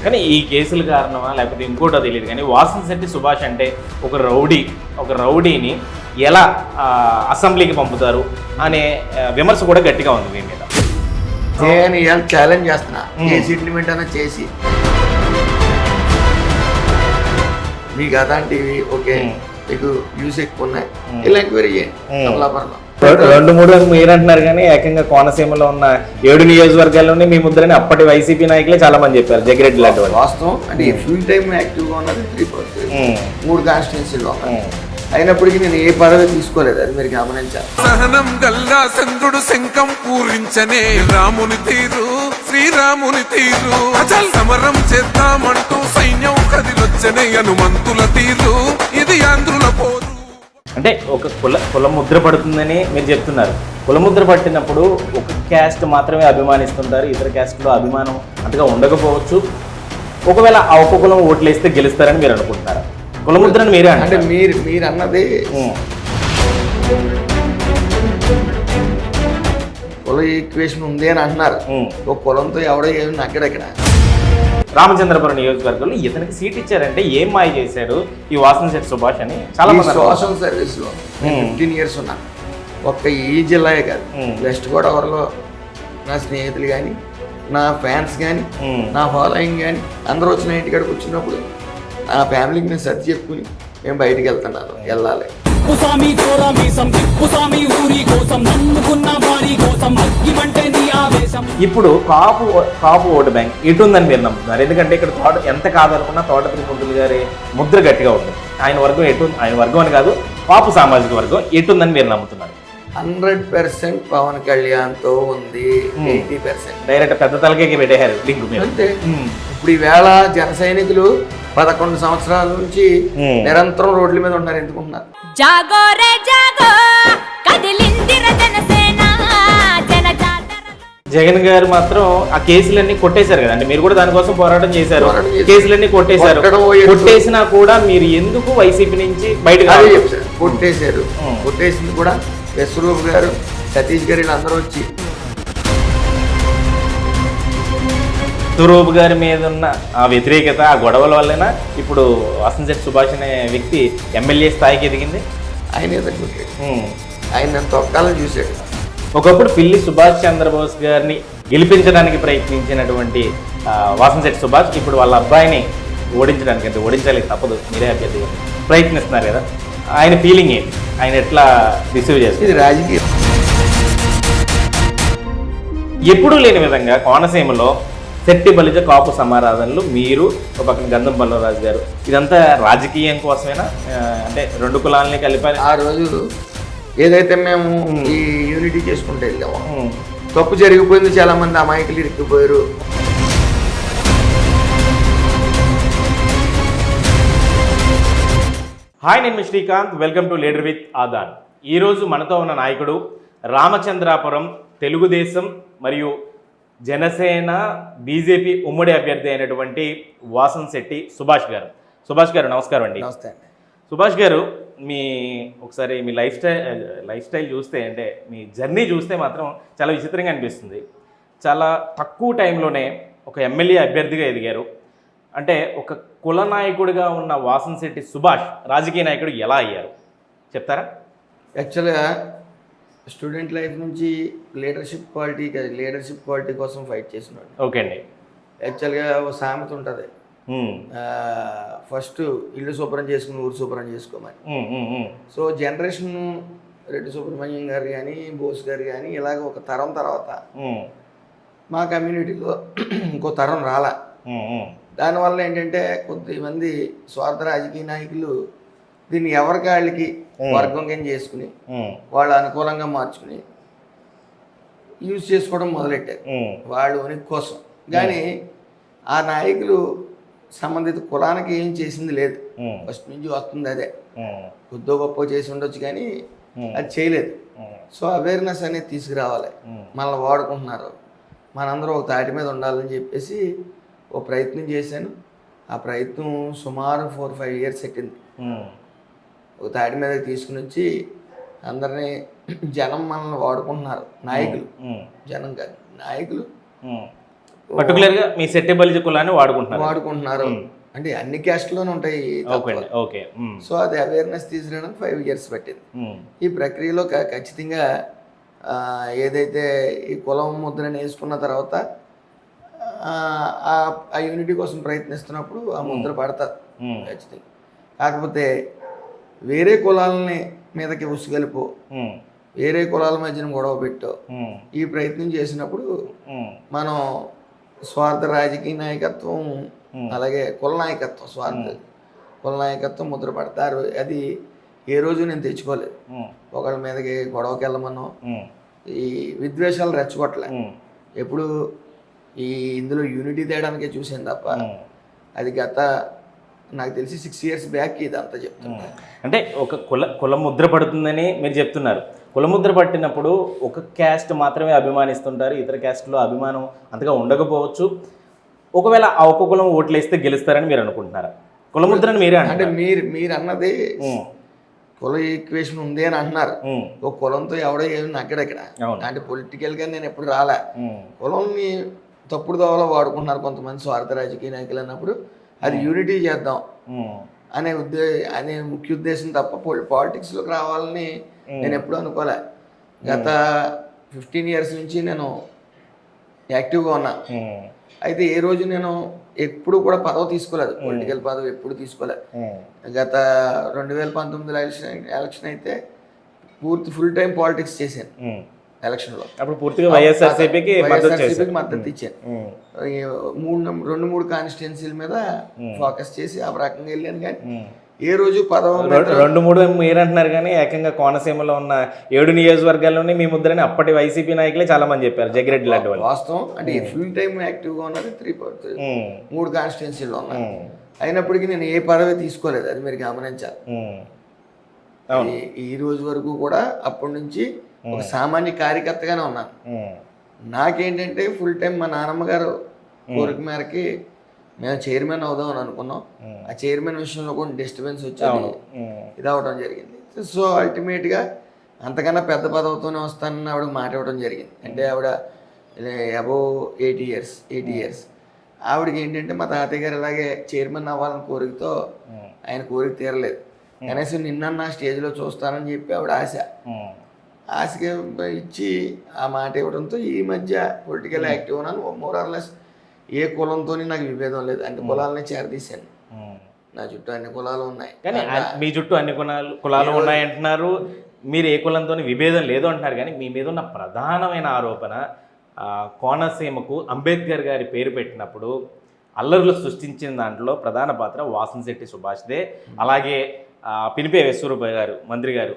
కానీ ఈ కేసుల కారణమా లేకపోతే ఇంకోటో తెలియదు కానీ వాసంశెట్టి సుభాష్ అంటే ఒక రౌడీని ఎలా అసెంబ్లీకి పంపుతారు అనే విమర్శ కూడా గట్టిగా ఉంది మీ మీద. నేను ఇవాళ ఛాలెంజ్ చేస్తున్నా, కేసు ఇంప్లిమెంట్ అన్న చేసి మీకు అదాంటివి ఓకే మీకు వ్యూస్ ఎక్కువ ఉన్నాయి ఇలా ఎంక్వైరీ చేయండి. అమలాపురంలో 2-3 మీరు అంటున్నారు కానీ ఏకంగా కోనసీమలో ఉన్న 7 నియోజకవర్గాల్లోనే మీ ముద్రని అప్పటి వైసీపీ నాయకులే చాలా మంది చెప్పారు. జగ్గిరెడ్డి లాంటి వాళ్ళు వాస్తవం అంటే ఫుల్ టైం యాక్టివ్గా ఉన్నది 3 కాన్స్టిట్యున్సీలో అయినప్పటికీ నేను ఏ పదవి తీసుకోలేదు, అది మీరు గమనించాలి. సహనం గల్లా చంద్రుడు శంఖం పూరించనే రాముని తీరు శ్రీరాముని తీరు అచల్ సమరం చేద్దామంటూ సైన్యం కదిలొచ్చనే హనుమంతుల తీరు ఇది ఆంధ్రుల పోరు. అంటే ఒక కుల ముద్ర పడుతుందని మీరు చెప్తున్నారు. కులముద్ర పట్టినప్పుడు ఒక క్యాస్ట్ మాత్రమే అభిమానిస్తుంటారు, ఇతర క్యాస్ట్లో అభిమానం అంతగా ఉండకపోవచ్చు. ఒకవేళ ఆ ఒక్క కులం ఓట్లు వేస్తే గెలుస్తారని మీరు అనుకుంటున్నారా? కులముద్రని మీరే అంటే మీరు అన్నది కుల ఈక్వేషన్ ఉంది అని అంటున్నారు. ఒక కులంతో ఎవడో ఏమి నక్కడెక్కడ రామచంద్రపురం నియోజకవర్గంలో ఇతనికి సీట్ ఇచ్చారంటే ఏం మాయ చేశాడు ఈ వాసంశెట్టి సుభాష్ అని చాలా సోషల్ సర్వీస్ లో 15 years ఉన్నా. ఒక్క ఈ జిల్లాయే కాదు, వెస్ట్ గోదావరిలో నా స్నేహితులు కానీ నా ఫ్యాన్స్ కానీ నా ఫాలోయింగ్ కానీ అందరూ వచ్చిన ఇంటికాడికి వచ్చినప్పుడు నా ఫ్యామిలీకి నేను సర్ది చెప్పుకుని మేము బయటికి వెళ్తున్నాను, వెళ్ళాలి. ఇప్పుడు కాపు ఓటు బ్యాంక్ ఇటు ఉందని మీరు నమ్ముతున్నారు. ఎందుకంటే ఇక్కడ ఎంత కాదనుకున్నా తోట తిరుమూర్తులు గారి ముద్ర గట్టిగా ఉంటుంది. ఆయన వర్గం అని కాదు, కాపు సామాజిక వర్గం ఎటుందని మీరు నమ్ముతున్నారు. 100% పవన్ కళ్యాణ్తో ఉంది. 80% డైరెక్ట్ పెద్ద తలకే పెట్టేశారు లింక్ మీరు. అంతే. ఇప్పుడు ఈవేళ జన సైనికులు 11 సంవత్సరాల నుంచి నిరంతరం రోడ్ల మీద ఉన్నారు. ఎందుకుంటున్నారు? జగన్ గారు మాత్రం ఆ కేసులన్నీ కొట్టేశారు కదండి, మీరు కూడా దానికోసం పోరాటం చేశారు. కేసులన్నీ కొట్టేశారు. కొట్టేసినా కూడా మీరు ఎందుకు వైసీపీ నుంచి బయటకు కొట్టేశారు? కొట్టేసింది కూడా విశ్వరూప్ గారు, సతీష్ గారు వీళ్ళందరూ వచ్చి స్వరూప్ గారి మీద ఉన్న ఆ వ్యతిరేకత, ఆ గొడవల వల్లైనా ఇప్పుడు వాసంశెట్టి సుభాష్ అనే వ్యక్తి ఎమ్మెల్యే స్థాయికి ఎదిగింది. ఆయన ఆయన తొక్కాలని చూశాడు. ఒకప్పుడు పిల్లి సుభాష్ చంద్రబోస్ గారిని గెలిపించడానికి ప్రయత్నించినటువంటి వాసంశెట్టి సుభాష్ ఇప్పుడు వాళ్ళ అబ్బాయిని ఓడించడానికి, అంటే ఓడించాలి తప్పదు, మీరే అభ్యర్థిగా ప్రయత్నిస్తున్నారు కదా, ఆయన ఫీలింగ్ ఏంటి? ఆయన ఎట్లా రిసీవ్ చేస్తారు? ఇది రాజకీయం. ఎప్పుడూ లేని విధంగా కోనసీమలో శెట్టి బలిజ కాపు సమారాధనలు, మీరు ఒక పక్కన గంధం బల్లవరాజు గారు, ఇదంతా రాజకీయం కోసమేనా? అంటే 2 కులాలని కలిపాలి. ఆ రోజు ఏదైతే మేము ఈ యూనిటీ చేసుకుంటూ వెళ్ళాము, తప్పు జరిగిపోయింది, చాలా మంది అమాయకులు ఇరుక్కుపోయారు. హాయ్, నేను Srikanth, welcome to leader with Aadhan. ఈరోజు మనతో ఉన్న నాయకుడు రామచంద్రాపురం తెలుగుదేశం మరియు జనసేన బీజేపీ ఉమ్మడి అభ్యర్థి అయినటువంటి వాసంశెట్టి సుభాష్ గారు. సుభాష్ గారు నమస్కారం అండి. నమస్తే అండి. సుభాష్ గారు, ఒకసారి మీ లైఫ్ స్టైల్ చూస్తే, అంటే మీ జర్నీ చూస్తే మాత్రం చాలా విచిత్రంగా అనిపిస్తుంది. చాలా తక్కువ టైంలోనే ఒక ఎమ్మెల్యే అభ్యర్థిగా ఎదిగారు. అంటే ఒక కుల నాయకుడిగా ఉన్న వాసంశెట్టి సుభాష్ రాజకీయ నాయకుడు ఎలా అయ్యారు చెప్తారా? యాక్చువల్గా స్టూడెంట్ లైఫ్ నుంచి లీడర్షిప్ క్వాలిటీ కోసం ఫైట్ చేసినాడు. ఓకే అండి. యాక్చువల్గా ఓ సామెత ఉంటుంది, ఫస్ట్ ఇల్లు శుభ్రం చేసుకుని ఊరు శుభ్రం చేసుకోమని. సో జనరేషన్ రెడ్డి సుబ్రహ్మణ్యం గారు కానీ బోస్ గారు కానీ ఇలాగ ఒక తరం తర్వాత మా కమ్యూనిటీలో ఇంకో తరం రాలా. దానివల్ల ఏంటంటే కొద్దిమంది స్వార్థ రాజకీయ నాయకులు దీన్ని ఎవరికి వాళ్ళకి వర్గం కింద చేసుకుని వాళ్ళు అనుకూలంగా మార్చుకుని యూజ్ చేసుకోవడం మొదలెట్టారు వాళ్ళు ఉనికి కోసం. కానీ ఆ నాయకులు సంబంధిత కులానికి ఏం చేసింది లేదు, ఫస్ట్ నుంచి వస్తుంది అదే. కొద్దో గొప్ప చేసి ఉండొచ్చు కానీ అది చేయలేదు. సో అవేర్నెస్ అనేది తీసుకురావాలి, మనల్ని వాడుకుంటున్నారు, మనందరూ ఒక తాటి మీద ఉండాలని చెప్పేసి ఓ ప్రయత్నం చేశాను. ఆ ప్రయత్నం సుమారు 4-5 years ఎక్కింది. ఒక తాటి మీద తీసుకుని వచ్చి అందరినీ జనం మనల్ని వాడుకుంటున్నారు. నాయకులు, జనం కాదు నాయకులు పర్టికులర్గా మీ సెట్టబలిజ కులాన్ని వాడుకుంటున్నారు. వాడుకుంటున్నారు. అంటే అన్ని క్యాస్ట్లోనే ఉంటాయి ఈ ఓకే తత్వాలు. ఓకే. సో అది అవేర్నెస్ తీసుకురావడానికి 5 years పట్టింది. ఈ ప్రక్రియలో ఖచ్చితంగా ఏదైతే ఈ కులం ముద్రని వేసుకున్న తర్వాత ఆ యూనిటీ కోసం ప్రయత్నిస్తున్నప్పుడు ఆ ముద్ర పడతారు ఖచ్చితంగా. కాకపోతే వేరే కులాలని మీదకి ఉసుగలిపో, వేరే కులాల మధ్యన గొడవ పెట్టో ఈ ప్రయత్నం చేసినప్పుడు మనం స్వార్థ రాజకీయ నాయకత్వం, అలాగే కుల నాయకత్వం, కుల నాయకత్వం ముద్ర పడతారు. అది ఏ రోజు నేను తెచ్చుకోలేదు. ఒకళ్ళ మీదకి గొడవకి వెళ్ళమనో ఈ విద్వేషాలు రెచ్చగొట్టలే. ఎప్పుడు ఇందులో యూనిటీ తేడానికే చూసాను తప్ప అది నాకు తెలిసి 6 years బ్యాక్ ఇదంతా చెప్తున్నా. అంటే ఒక కుల ముద్ర పడుతుందని మీరు చెప్తున్నారు. కుల ముద్ర పట్టినప్పుడు ఒక క్యాస్ట్ మాత్రమే అభిమానిస్తుంటారు, ఇతర క్యాస్ట్లో అభిమానం అంతగా ఉండకపోవచ్చు. ఒకవేళ ఆ ఒక్క కులం ఓట్లు వేస్తే గెలుస్తారని మీరు అనుకుంటున్నారా? కుల ముద్రని మీరే అంటే మీరు అన్నది కుల ఈక్వేషన్ ఉంది అని అంటున్నారు. ఒక కులంతో ఎవడో ఏమి నగ్గడక్కడ. అంటే పొలిటికల్గా నేను ఎప్పుడు రాలే. కులంని తప్పుడు దోవలో వాడుకుంటున్నారు కొంతమంది స్వార్థ రాజకీయ నాయకులు అన్నప్పుడు అది యూనిటీ చేద్దాం అనే ముఖ్య ఉద్దేశం తప్ప పాలిటిక్స్లోకి రావాలని నేను ఎప్పుడు అనుకోలే. గత 15 years నుంచి నేను యాక్టివ్గా ఉన్నా. అయితే ఏ రోజు నేను ఎప్పుడు కూడా పదవి తీసుకోలేదు, పొలిటికల్ పదవి ఎప్పుడు తీసుకోలేదు. గత 2019 ఎలక్షన్ అయితే ఫుల్ టైం పాలిటిక్స్ చేశాను ఎలక్షన్లో. అప్పుడు పూర్తిగా వైఎస్ఆర్సీపీకి మద్దతు ఇచ్చాను. 2-3 కాన్స్టిట్యున్సీల మీద ఫోకస్ చేసి ఆ రకంగా వెళ్ళాను. కానీ ఏ రోజు పదవి 2-3 మీరు అంటున్నారు, కానీ ఏకంగా కోనసీమలో ఉన్న 7 నియోజకవర్గాల్లోనే మీ ముద్రని అప్పటి వైసీపీ నాయకులే చాలా మంది చెప్పారు. జగ్గిరెడ్డి లాంటి వాళ్ళు. వాస్తవం. అంటే ఫుల్ టైం యాక్టివ్గా ఉన్నది 3 కాన్స్టిట్యున్సీలో ఉన్నాయి. అయినప్పటికీ నేను ఏ పదవి తీసుకోలేదు, అది మీరు గమనించాలి. ఈ రోజు వరకు కూడా అప్పటి నుంచి ఒక సామాన్య కార్యకర్తగానే ఉన్నాను. నాకేంటంటే ఫుల్ టైం మా నాన్నమ్మ గారు కోరిక మేరకి మేము చైర్మన్ అవుదామని అనుకున్నాం. ఆ చైర్మన్ విషయంలో కూడా డిస్టర్బెన్స్ వచ్చేది, ఇది అవ్వడం జరిగింది. సో అల్టిమేట్గా అంతకన్నా పెద్ద పదవితోనే వస్తానని ఆవిడకి మాట ఇవ్వడం జరిగింది. అంటే ఆవిడ అబోవ్ 80 years. ఆవిడకి ఏంటంటే మా తాతయ్య గారు ఇలాగే చైర్మన్ అవ్వాలని కోరికతో ఆయన కోరిక తీరలేదు. కనీసం నిన్న స్టేజ్లో చూస్తానని చెప్పి ఆవిడ ఆశకి ఇచ్చి ఆ మాట ఇవ్వడంతో ఈ మధ్య పొలిటికల్ యాక్టివ్ ఉన్నాను. మోరార్లెస్ ఏ కులంతో నాకు విభేదం లేదు. అన్ని కులాలని చేరదీశాను. నా చుట్టూ అన్ని కులాలు ఉన్నాయి. కానీ మీ చుట్టూ అన్ని కులాలు ఉన్నాయి అంటున్నారు, మీరు ఏ కులంతో విభేదం లేదు అంటున్నారు. కానీ మీ మీద ఉన్న ప్రధానమైన ఆరోపణ కోనసీమకు అంబేద్కర్ గారి పేరు పెట్టినప్పుడు అల్లర్లు సృష్టించిన దాంట్లో ప్రధాన పాత్ర వాసంశెట్టి సుభాష్దే. అలాగే పినిపే విశ్వరూప గారు మంత్రి గారు,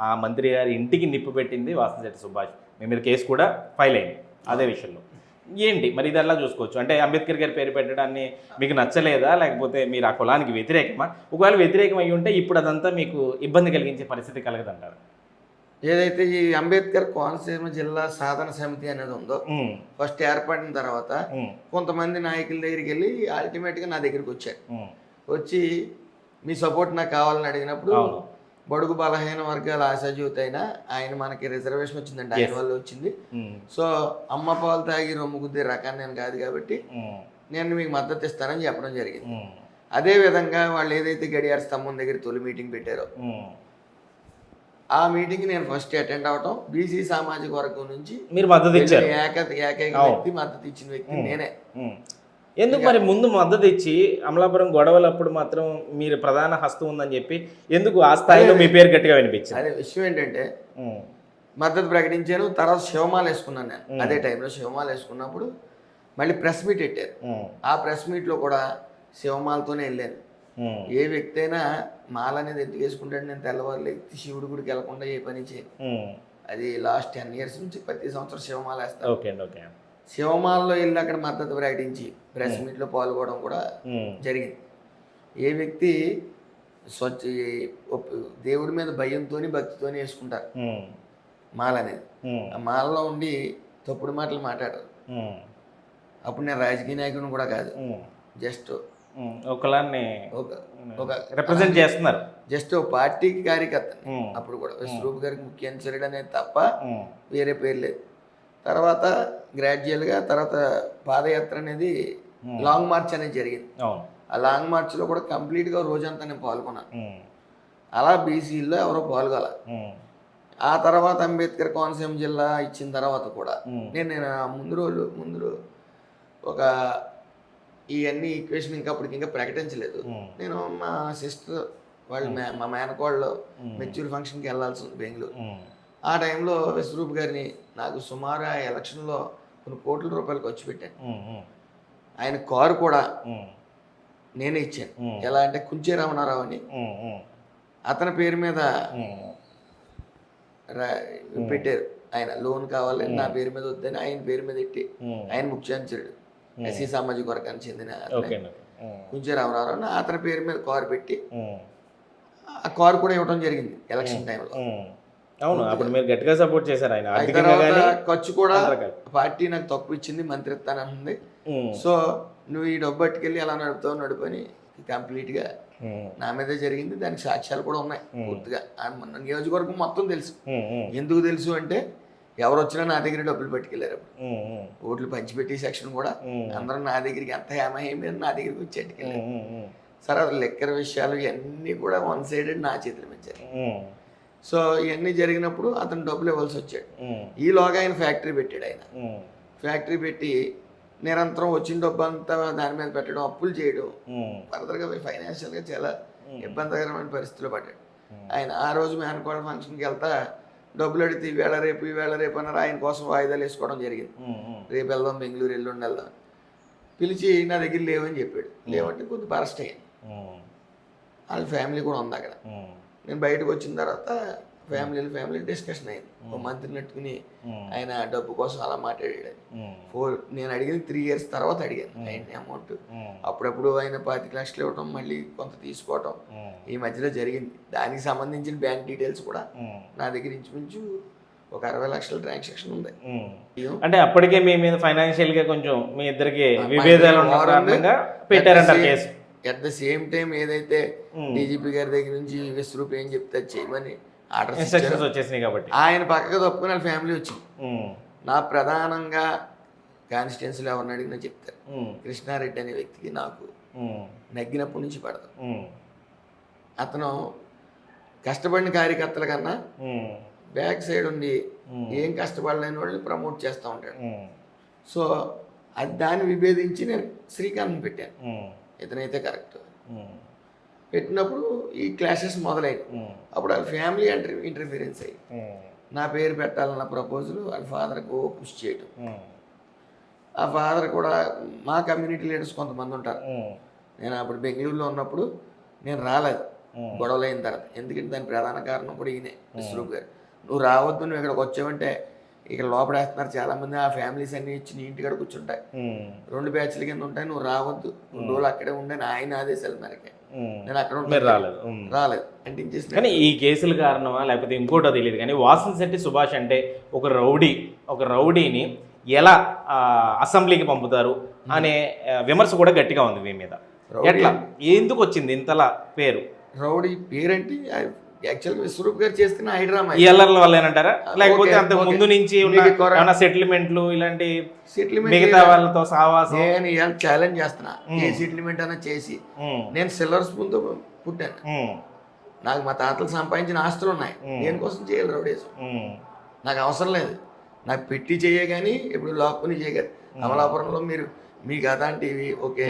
ఆ మంత్రి గారి ఇంటికి నిప్పు పెట్టింది వాసంశెట్టి సుభాష్. మీ మీద కేసు కూడా ఫైల్ అయింది అదే విషయంలో. ఏంటి మరి ఇది ఎలా చూసుకోవచ్చు? అంటే అంబేద్కర్ గారి పేరు పెట్టడాన్ని మీకు నచ్చలేదా, లేకపోతే మీరు ఆ కులానికి వ్యతిరేకమా? ఒకవేళ వ్యతిరేకం అయ్యి ఉంటే ఇప్పుడు అదంతా మీకు ఇబ్బంది కలిగించే పరిస్థితి కలగదంటారు? ఏదైతే ఈ అంబేద్కర్ కోనసీమ జిల్లా సాధన సమితి అనేది ఉందో, ఫస్ట్ ఏర్పడిన తర్వాత కొంతమంది నాయకుల దగ్గరికి వెళ్ళి అల్టిమేట్గా నా దగ్గరికి వచ్చారు. వచ్చి మీ సపోర్ట్ నాకు కావాలని అడిగినప్పుడు బడుగు బలహీన వర్గాల ఆశాజ్యోతి అయినా ఆయన మనకి రిజర్వేషన్ వచ్చిందండి, ఆయన వల్ల వచ్చింది. సో అమ్మ పాలు తాగి రొమ్ము గుద్దే రకాన్ని నేను కాదు కాబట్టి నేను మీకు మద్దతు ఇస్తానని చెప్పడం జరిగింది. అదే విధంగా వాళ్ళు ఏదైతే గడియార స్తంభం దగ్గర తొలి మీటింగ్ పెట్టారో ఆ మీటింగ్ నేను ఫస్ట్ అటెండ్ అవటం, బీసీ సామాజిక వర్గం నుంచి మీరు మద్దతు ఇచ్చారు. ఏకైక వ్యక్తి మద్దతు ఇచ్చిన వ్యక్తి నేనే. ఎందుకు మరి ముందు మద్దతు ఇచ్చి అమలాపురం గొడవలప్పుడు మాత్రం మీరు ప్రధాన హస్తం ఉందని చెప్పి ఎందుకు ఆ స్థాయిలో మీ పేరు గట్టిగా వినిపించింది? అదే విషయం ఏంటంటే మద్దతు ప్రకటించాను, తర్వాత శివమాల వేసుకున్నాను నేను. అదే టైంలో శివమాల వేసుకున్నప్పుడు మళ్ళీ ప్రెస్ మీట్ పెట్టారు. ఆ ప్రెస్ మీట్లో కూడా శివమాలతోనే వెళ్ళాను. ఏ వ్యక్తి అయినా మాల అనేది ఎందుకు వేసుకుంటాడు? నేను తెల్లవారులు ఎత్తి శివుడి గుడికి వెళ్లకుండా ఏ పని చేయను. అది లాస్ట్ 10 years నుంచి ప్రతి సంవత్సరం శివమాల వేస్తాను. శివమాలలో వెళ్ళి అక్కడ మద్దతు ప్రకటించి ప్రెస్ మీట్లో పాల్గొనడం కూడా జరిగింది. ఏ వ్యక్తి దేవుడి మీద భయంతో భక్తితోనే వేసుకుంటారు మాల అనేది. ఆ మాలలో ఉండి తప్పుడు మాటలు మాట్లాడరు. అప్పుడు నేను రాజకీయ నాయకుడిని కూడా కాదు, జస్ట్ ఒకలాన్ని ఒక రిప్రజెంట్ చేస్తున్నారు, జస్ట్ ఒక పార్టీకి కార్యకర్త. అప్పుడు కూడా విశ్వరూప్ గారికి ముఖ్య అనుచరుడు అనేది తప్ప వేరే పేరు లేదు. తర్వాత గ్రాడ్యువల్గా తర్వాత పాదయాత్ర అనేది లాంగ్ మార్చ్ అనేది జరిగింది. అవును. ఆ లాంగ్ మార్చ్లో కూడా కంప్లీట్గా రోజంతా నేను పాల్గొన్నాను. అలా బీసీలో ఎవరో పాల్గొల. ఆ తర్వాత అంబేద్కర్ కోనసీమ జిల్లా ఇచ్చిన తర్వాత కూడా నేను ముందు ఒక ఇవన్నీ ఈక్వేషన్ ఇంకా అప్పటికి ఇంకా ప్రకటించలేదు. నేను మా సిస్టర్ వాళ్ళు మా మేనకోళ్ళు మెచ్యూర్ ఫంక్షన్కి వెళ్ళాల్సి ఉంది బెంగళూరు. ఆ టైంలో విశ్వరూప్ గారిని నాకు సుమారు ఆ ఎలక్షన్లో కొన్ని కోట్ల రూపాయలు ఖర్చు పెట్టాను. ఆయన కారు కూడా నేనే ఇచ్చాను. ఎలా అంటే కుంచే రామనారావు అని అతని పేరు మీద పెట్టారు. ఆయన లోన్ కావాలి నా పేరు మీద వద్దని ఆయన పేరు మీద పెట్టి ఆయన ముఖ్యాంచరుడు ఎస్సీ సామాజిక వర్గానికి చెందిన కుంచే రామనారావు అతని పేరు మీద కారు పెట్టి ఆ కారు కూడా ఇవ్వడం జరిగింది ఎలక్షన్ టైంలో. అవును, అప్పుడు మీరు గట్టిగా సపోర్ట్ చేశారు ఆయన. తర్వాత ఖర్చు కూడా పార్టీ నాకు తక్కువ ఇచ్చింది, మంత్రి ఇస్తానంటుంది. సో నువ్వు ఈ డబ్బు పట్టుకెళ్ళి ఎలా నడుపుతావు నడుపని కంప్లీట్గా నా మీదే జరిగింది. దానికి సాక్ష్యాలు కూడా ఉన్నాయి పూర్తిగా. మన నియోజకవర్గం మొత్తం తెలుసు. ఎందుకు తెలుసు అంటే ఎవరు వచ్చినా నా దగ్గర డబ్బులు పట్టుకెళ్ళారు. అప్పుడు ఓట్లు పంచిపెట్టి సెక్షన్ కూడా అందరూ నా దగ్గరికి ఎంత హేమహేమి నా దగ్గరికి వచ్చి పట్టుకెళ్ళారు. సరే అది లెక్కర్ విషయాలు ఇవన్నీ కూడా వన్ సైడెడ్ నా చేతులు పెంచారు. సో ఇవన్నీ జరిగినప్పుడు అతను డబ్బులు ఇవ్వాల్సి వచ్చాడు. ఈలోగా ఆయన ఫ్యాక్టరీ పెట్టాడు. ఆయన ఫ్యాక్టరీ పెట్టి నిరంతరం వచ్చిన డబ్బు అంతా దాని మీద పెట్టడం, అప్పులు చేయడం, ఫర్దర్గా ఫైనాన్షియల్గా చాలా ఇబ్బందికరమైన పరిస్థితులు పడ్డాడు ఆయన. ఆ రోజు మేనకోడ ఫంక్షన్కి వెళ్తా డబ్బులు అడిగితే ఈవేళ రేపు అన్నారు. ఆయన కోసం వాయిదాలు వేసుకోవడం జరిగింది. రేపు వెళ్దాం, బెంగళూరు ఎల్లుండి వెళ్దాం. పిలిచి నా దగ్గర లేవని చెప్పాడు. లేవంటే కొద్దిగా అరెస్ట్ అయ్యాను. వాళ్ళ ఫ్యామిలీ కూడా ఉంది అక్కడ. నేను బయటకు వచ్చిన తర్వాత ఫ్యామిలీ డిస్కషన్ అయింది. ఒక మంత్రిని నెట్టుకుని ఆయన డబ్బు కోసం అలా మాట్లాడాడు. నేను అడిగింది 3 years తర్వాత అడిగాను ఆయన అమౌంట్. అప్పుడప్పుడు ఆయన 25 లక్షలు ఇవ్వటం, మళ్ళీ కొంత తీసుకోవటం ఈ మధ్యలో జరిగింది. దానికి సంబంధించిన బ్యాంక్ డీటెయిల్స్ కూడా నా దగ్గర ఇంచుమించు ఒక 60 లక్షల ట్రాన్సాక్షన్ ఉంది. అంటే అప్పటికే మీ మీద ఫైనాన్షియల్ గా కొంచెం మీ ఇద్దరికి విభేదాలు పెట్టారంట case. At the same time ఏదైతే డీజీపీ గారి దగ్గర నుంచి విశ్వరూప్ ఏం చెప్తే చేయమని ఆర్డర్స్ వచ్చేసినాయి కాబట్టి ఆయన పక్కగా తప్పుకుని వాళ్ళ ఫ్యామిలీ వచ్చింది. నా ప్రధానంగా కాన్స్టిట్యున్సీలో ఎవరిని అడిగినా చెప్తారు, కృష్ణారెడ్డి అనే వ్యక్తికి నాకు నగ్గినప్పటి నుంచి పడదు. అతను కష్టపడిన కార్యకర్తల కన్నా బ్యాక్ సైడ్ ఉండి ఏం కష్టపడలేని వాళ్ళని ప్రమోట్ చేస్తూ ఉంటాడు. సో అది దాన్ని విభేదించి నేను శ్రీకాంత్ పెట్టాను. ఇతనైతే కరెక్ట్ పెట్టినప్పుడు ఈ క్లాషెస్ మొదలైనవి. అప్పుడు వాళ్ళ ఫ్యామిలీ ఇంటర్ఫీరెన్స్ అయ్యి నా పేరు పెట్టాలన్న ప్రపోజల్ వాళ్ళ ఫాదర్కి పుష్ చేయడం. ఆ ఫాదర్ కూడా మా కమ్యూనిటీ లీడర్స్ కొంతమంది ఉంటారు. నేను అప్పుడు బెంగళూరులో ఉన్నప్పుడు నేను రాలేదు గొడవలు అయిన తర్వాత. ఎందుకంటే దాని ప్రధాన కారణం కూడా ఈయనే విశ్వరూప్ గారు. నువ్వు రావద్దు, నువ్వు ఇక్కడికి వచ్చావంటే ఇక్కడ లోపడేస్తున్నారు చాలామంది. ఆ ఫ్యామిలీస్ అన్ని ఇచ్చి నీ ఇంటికాడ కూర్చుంటాయి, 2 బ్యాచ్ల కింద ఉంటాయి, నువ్వు రావద్దు, 2 రోజులు అక్కడే ఉండని ఆయన ఆదేశాల మేరకే నేను అక్కడ రాలేదు అంటించేసి. కానీ ఈ కేసుల కారణమా లేకపోతే ఇంకోటో తెలియదు కానీ వాసనశెట్టి సుభాష్ అంటే ఒక రౌడీని ఎలా అసెంబ్లీకి పంపుతారు అనే విమర్శ కూడా గట్టిగా ఉంది మీ మీద. ఎట్లా ఎందుకు వచ్చింది ఇంతలా పేరు? రౌడీ పేరంటే యాక్చువల్గా విశ్వరూప్ గారు చేస్తున్న హైడ్రామా ఎల్లర్ల వల్ల ఏనంటారా, లేకపోతే అంత ముందు నుంచి ఉన్న సెటిల్మెంట్లు ఇలాంటి మిగతా వాళ్ళతో సావాసం? నేను ఇవాళ ఛాలెంజ్ చేస్తున్నా, ఏ సెటిల్మెంట్ అయినా చేసి. నేను సిల్వర్ స్పూన్తో పుట్టాను. నాకు మా తాతలు సంపాదించిన ఆస్తులు ఉన్నాయి. దేనికోసం చేయాలి రౌడీసం? నాకు అవసరం లేదు. నాకు పెట్టి చెయ్యే కానీ ఇప్పుడు లాక్కుని చేయగలరు. అమలాపురంలో మీకు అలాంటివి ఓకే,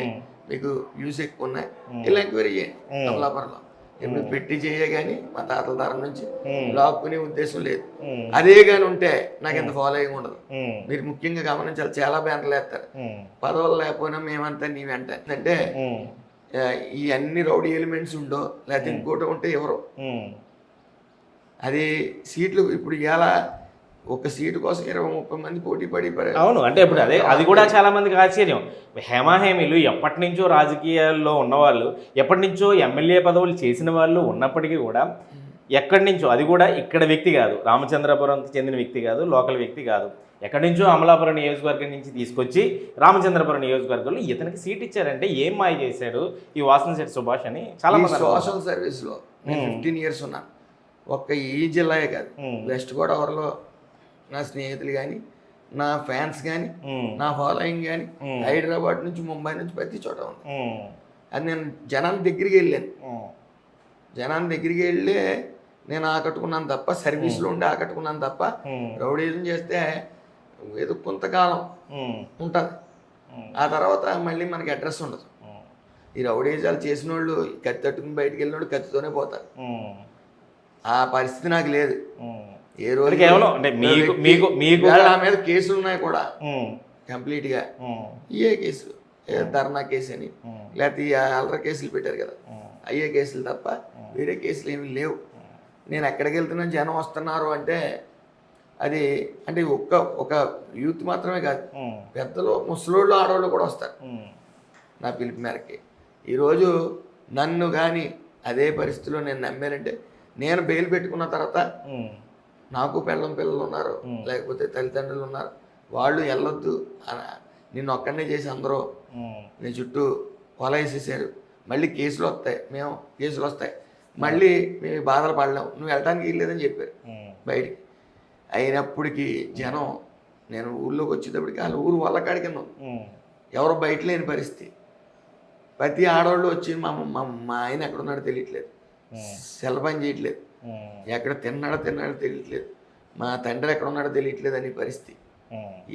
మీకు వ్యూస్ ఎక్కువ ఉన్నాయి, ఇలా ఎంక్వైరీ చేయండి. అమలాపురంలో ఇప్పుడు పెట్టి చెయ్యే కానీ మా తాతల తరం నుంచి లాక్కునే ఉద్దేశం లేదు. అదే కానీ ఉంటే నాకు ఎంత ఫాలోయింగ్ ఉండదు. మీరు ముఖ్యంగా గమనించాలి, చాలా బ్యానర్లు వేస్తారు. పదవులు లేకపోయినా మేమంతా నీ వెంట. అంటే ఈ అన్ని రౌడీ ఎలిమెంట్స్ ఉండో లేకపోతే ఇంకోటి ఉంటే ఎవరు అది సీట్లు ఇప్పుడు ఇలా ఒక సీటు కోసం 20-30 మంది పోటీ పడి. అవును, అంటే ఇప్పుడు అది కూడా చాలా మందికి ఆశ్చర్యం. హేమాహేమిలు ఎప్పటి నుంచో రాజకీయాల్లో ఉన్నవాళ్ళు, ఎప్పటి నుంచో ఎమ్మెల్యే పదవులు చేసిన వాళ్ళు ఉన్నప్పటికీ కూడా ఎక్కడి నుంచో, అది కూడా ఇక్కడ వ్యక్తి కాదు, రామచంద్రపురంకి చెందిన వ్యక్తి కాదు, లోకల్ వ్యక్తి కాదు, ఎక్కడి నుంచో అమలాపురం నియోజకవర్గం నుంచి తీసుకొచ్చి రామచంద్రపురం నియోజకవర్గంలో ఇతనికి సీట్ ఇచ్చారంటే ఏం మాయ చేశాడు ఈ వాసనశెట్టి సుభాష్ అని చాలా మంది. సోషల్ సర్వీస్లో 15 years ఉన్నాను. ఒక్క ఈ జిల్లాయే కాదు, వెస్ట్ గోదావరిలో నా స్నేహితులు కానీ నా ఫ్యాన్స్ కానీ నా ఫాలోయింగ్ కానీ హైదరాబాద్ నుంచి ముంబై నుంచి ప్రతి చోట ఉంది. అది నేను జనాల దగ్గరికి వెళ్ళాను. జనాల దగ్గరికి వెళ్ళి నేను ఆకట్టుకున్నాను తప్ప, సర్వీస్లో ఉండి ఆకట్టుకున్నాను తప్ప, రౌడీజం చేస్తే ఏదో కొంతకాలం ఉంటుంది, ఆ తర్వాత మళ్ళీ మనకి అడ్రస్ ఉండదు. ఈ రౌడీజాలు చేసిన వాళ్ళు కత్తి తట్టుకుని బయటకు వెళ్ళిన వాళ్ళు కత్తితోనే పోతారు. ఆ పరిస్థితి నాకు లేదు. ఏ రోజు నా మీద కేసులు ఉన్నాయి కూడా కంప్లీట్గా. ఇయే కేసులు, ధర్నా కేసు అని లేకపోతే అల్లర కేసులు పెట్టారు కదా, అయ్యే కేసులు తప్ప వేరే కేసులు ఏమీ లేవు. నేను ఎక్కడికి వెళ్తున్నా జనం వస్తున్నారు అంటే అది అంటే ఒక యూత్ మాత్రమే కాదు, పెద్దలు, ముసలోళ్ళు, ఆడవాళ్ళు కూడా వస్తారు నా పిలుపు మేరకి. ఈరోజు నన్ను కానీ అదే పరిస్థితిలో నేను నమ్మానంటే, నేను బెయిల్ పెట్టుకున్న తర్వాత నాకు పిల్లలు ఉన్నారు, లేకపోతే తల్లిదండ్రులు ఉన్నారు, వాళ్ళు వెళ్ళొద్దు నిన్ను ఒక్కడనే చేసి అందరూ నీ చుట్టూ వల వేసేసారు, మళ్ళీ కేసులు వస్తాయి, కేసులు వస్తాయి, మళ్ళీ మేము బాధలు పడలేము, నువ్వు వెళ్ళడానికి వెళ్ళలేదని చెప్పారు బయటికి. అయినప్పటికీ జనం, నేను ఊళ్ళోకి వచ్చేటప్పటికి వాళ్ళ ఊరు వాళ్ళ కాడికి ఎవరు బయట లేని పరిస్థితి. ప్రతి ఆడవాళ్ళు వచ్చి మా ఆయన ఎక్కడున్నాడో తెలియట్లేదు, సెల్ పని చేయట్లేదు, ఎక్కడ తిన్నాడో తెలియట్లేదు, మా తండ్రి ఎక్కడ ఉన్నాడో తెలియట్లేదు అనే పరిస్థితి.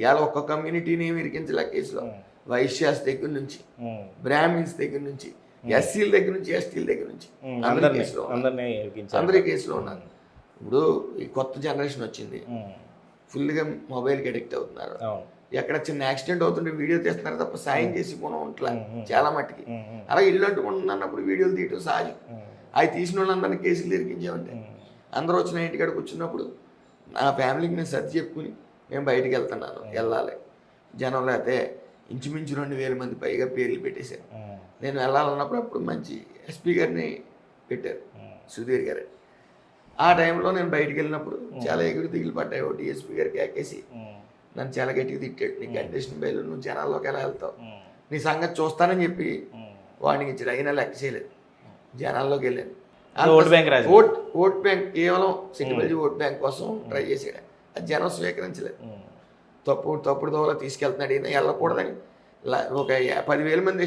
ఇవాళ ఒక్క కమ్యూనిటీని ఇరికించలే కేసులో. వైశ్యాస్ దగ్గర నుంచి, బ్రాహ్మిన్స్ దగ్గర నుంచి, ఎస్సీల దగ్గర నుంచి, ఎస్టీల దగ్గర నుంచి అందరి కేసులో ఉన్నారు. ఇప్పుడు ఈ కొత్త జనరేషన్ వచ్చింది, ఫుల్గా మొబైల్కి అడిక్ట్ అవుతున్నారు. ఎక్కడ చిన్న యాక్సిడెంట్ అవుతుంటే వీడియో తీస్తున్నారు తప్ప సాయం చేసి కొనం ఉంట్లా చాలా మట్టికి. అలా ఇల్లు అంటుకుంటుంది అన్నప్పుడు వీడియోలు తీయటం సహజం. అవి తీసిన వాళ్ళందరినీ కేసులు ఇరికించామంటే, అందరూ వచ్చిన ఇంటికాడ కూర్చున్నప్పుడు నా ఫ్యామిలీకి నేను సర్ది చెప్పుకుని మేము బయటికి వెళ్తున్నాను, వెళ్ళాలి. జనం లేకపోతే ఇంచుమించు 2000 మంది పైగా పేర్లు పెట్టేశారు. నేను వెళ్ళాలన్నప్పుడు అప్పుడు మంచి ఎస్పీ గారిని పెట్టారు, సుధీర్ గారు. ఆ టైంలో నేను బయటికి వెళ్ళినప్పుడు చాలా ఎగురు దిగులు పడ్డాయి. డిఎస్పీ గారికి ఎక్కేసి నన్ను చాలా గట్టిగా తిట్టాడు, నీ కండిషన్ బయలు, నువ్వు జనాల్లోకి ఎలా వెళ్తావు, నీ సంగతి చూస్తానని చెప్పి వాడికి ఇచ్చాడు. అయినా లెక్క చేయలేదు, జనాల్లోకి వెళ్ళాను. ఓట్ బ్యాంక్ కేవలం సిటీబల్జీ ఓట్ బ్యాంక్ కోసం ట్రై చేసాడు, అది జనం స్వీకరించలేదు. తప్పుడు దోవలో తీసుకెళ్తున్నాడు, ఈయన వెళ్ళకూడదని ఒక 10,000 మంది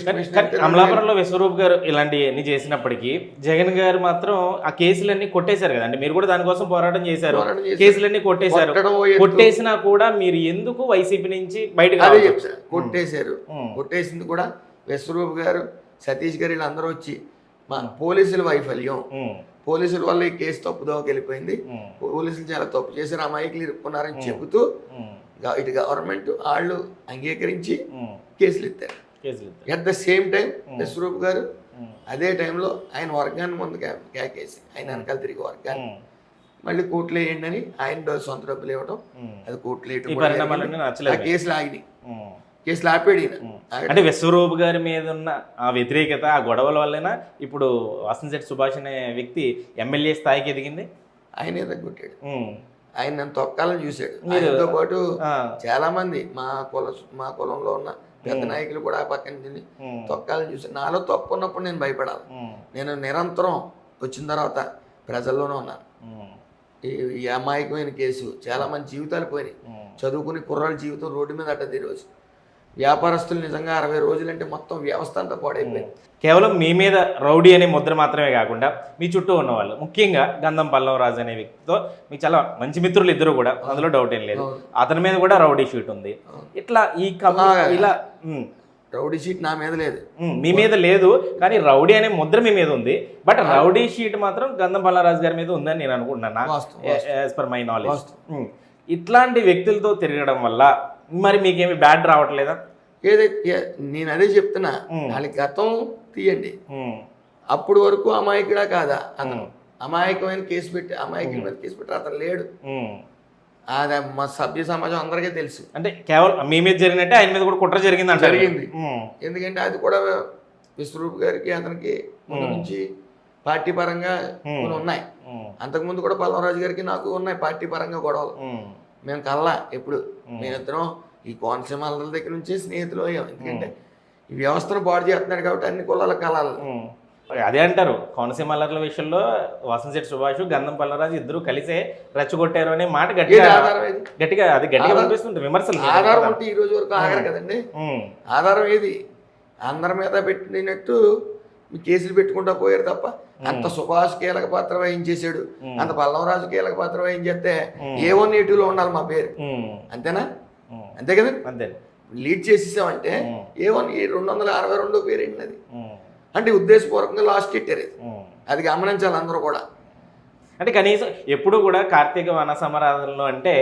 అమలాపురంలో విశ్వరూప్ గారు ఇలాంటివన్నీ చేసినప్పటికీ జగన్ గారు మాత్రం ఆ కేసులన్నీ కొట్టేశారు కదండి. మీరు కూడా దానికోసం పోరాటం చేశారు, కేసులన్నీ కొట్టేశారు. కొట్టేసినా కూడా మీరు ఎందుకు వైసీపీ నుంచి బయటకు కొట్టేశారు? కొట్టేసింది కూడా విశ్వరూప్ గారు, సతీష్ గారు, వీళ్ళందరూ వచ్చి మా పోలీసుల వైఫల్యం, పోలీసుల వల్ల ఈ కేసు తప్పుదోవకి వెళ్ళిపోయింది, పోలీసులు చాలా తప్పు చేశారు, అమాయకులు ఇరుక్కున్నారని చెబుతూ ఇటు గవర్నమెంట్ వాళ్ళు అంగీకరించి కేసులు ఎత్తారు. At the same time Vishwaroop గారు అదే టైంలో ఆయన వర్గాన్ని ముందు కేకేసి ఆయన వెనకాల తిరిగి వర్గాన్ని మళ్ళీ కోర్టులో వేయండి అని ఆయన సొంత డబ్బులు ఇవ్వడం, అది కోర్టులో వేయటం, కేసులు ఆగినాయి. కేసులు ఆపేడు. అంటే విశ్వరూప్ గారి మీద ఉన్న ఆ వ్యతిరేకత, ఆ గొడవల వల్లైనా ఇప్పుడు వాసంశెట్టి సుభాష్ అనే వ్యక్తి ఎమ్మెల్యే స్థాయికి ఎదిగింది. ఆయనే తగ్గొట్టాడు, ఆయన నన్ను తొక్కాలని చూశాడు. ఆయనతో పాటు చాలా మంది మా కులంలో ఉన్న పెద్ద నాయకులు కూడా ఆ పక్కన తిని తొక్కాలని చూశాడు. నాలో తప్పు ఉన్నప్పుడు నేను భయపడాలి. నేను నిరంతరం వచ్చిన తర్వాత ప్రజల్లోనే ఉన్నాను. ఈ అమాయకమైన కేసు చాలా మంది జీవితాలు పోయినాయి. చదువుకుని కుర్రాళ్ళ జీవితం రోడ్డు మీద అట్టది. ఈరోజు వ్యాపారస్తులు నిజంగా 60 రోజులంటే మొత్తం వ్యవస్థ అంతా పాడైపోయింది. కేవలం మీ మీద రౌడీ అనే ముద్ర మాత్రమే కాకుండా మీ చుట్టూ ఉన్నవాళ్ళు, ముఖ్యంగా గంధం పల్లవరాజు అనే వ్యక్తితో మీకు చాలా మంచి మిత్రులు ఇద్దరు కూడా, అందులో డౌట్ ఏం లేదు. అతని మీద కూడా రౌడీ షీట్ ఉంది. ఇట్లా ఇలా రౌడీ షీట్ నా మీద లేదు, మీ మీద లేదు, కానీ రౌడీ అనే ముద్ర మీ మీద ఉంది. బట్ రౌడీ షీట్ మాత్రం గంధం పల్లవరాజు గారి మీద ఉందని నేను అనుకుంటున్నాను, యాజ్ పర్ మై నాలెడ్జ్. ఇట్లాంటి వ్యక్తులతో తిరగడం వల్ల మరి మీకేమి బ్యాడ్ రావట్లేదా? ఏదైతే నేను అదే చెప్తున్నా, వాళ్ళకి గతం తీయండి. అప్పుడు వరకు అమాయకుడా కాదా అతను? అమాయకమైన కేసు పెట్టి అమాయకుల మీద కేసు పెట్టి అతను లేడు. అది మా సభ్య సమాజం అందరికీ తెలుసు. అంటే కేవలం మీ మీద జరిగినట్టే ఆయన మీద కూడా కుట్ర జరిగింది. ఎందుకంటే అది కూడా విశ్వరూప్ గారికి అతనికి ముందు నుంచి పార్టీ పరంగా కొన్ని ఉన్నాయి. అంతకుముందు కూడా పల్లవరాజు గారికి నాకు ఉన్నాయి పార్టీ పరంగా గొడవలు. మేము కల్లా ఎప్పుడు మేమిద్దరం ఈ కోనసీమ దగ్గర నుంచి స్నేహితులు అయ్యాం. ఎందుకంటే ఈ వ్యవస్థను పాడు చేస్తున్నారు కాబట్టి అన్ని కులాల కలాలి. అదే అంటారు కోనసీమ అల్లర్ల విషయంలో వాసంశెట్టి సుభాష్ గంధం పల్లరాజు ఇద్దరు కలిసే రెచ్చగొట్టారు అనే మాట ఏది గట్టిగా ఆధారం ఏది? గట్టిగా అది గట్టిగా అనిపిస్తుంది విమర్శలు ఆధారం ఉంటే ఈ రోజు వరకు ఆగరు కదండి. ఉమ్, ఆధారం ఏది? అందరి మీద పెట్టినట్టు మీ కేసులు పెట్టుకుంటా పోయారు తప్ప అంత సుభాష్ కీలక పాత్ర వహించేశాడు, అంత పల్లవరాజు కీలక పాత్ర వహించేస్తే A1 A2లో ఉండాలి మా పేరు, ఉమ్, అంతేనా? ఉమ్, అంతే కదా. అంతే. లీడ్ చేసేసామంటే A1 262 పేరు ఏంటి? ఉమ్, అంటే ఉద్దేశపూర్వకంగా లాస్ట్ పెట్టారు. ఉమ్. అది గమనించాలి అందరూ కూడా. అంటే కనీసం ఎప్పుడు కూడా కార్తీక వన సమరాధనలో అంటే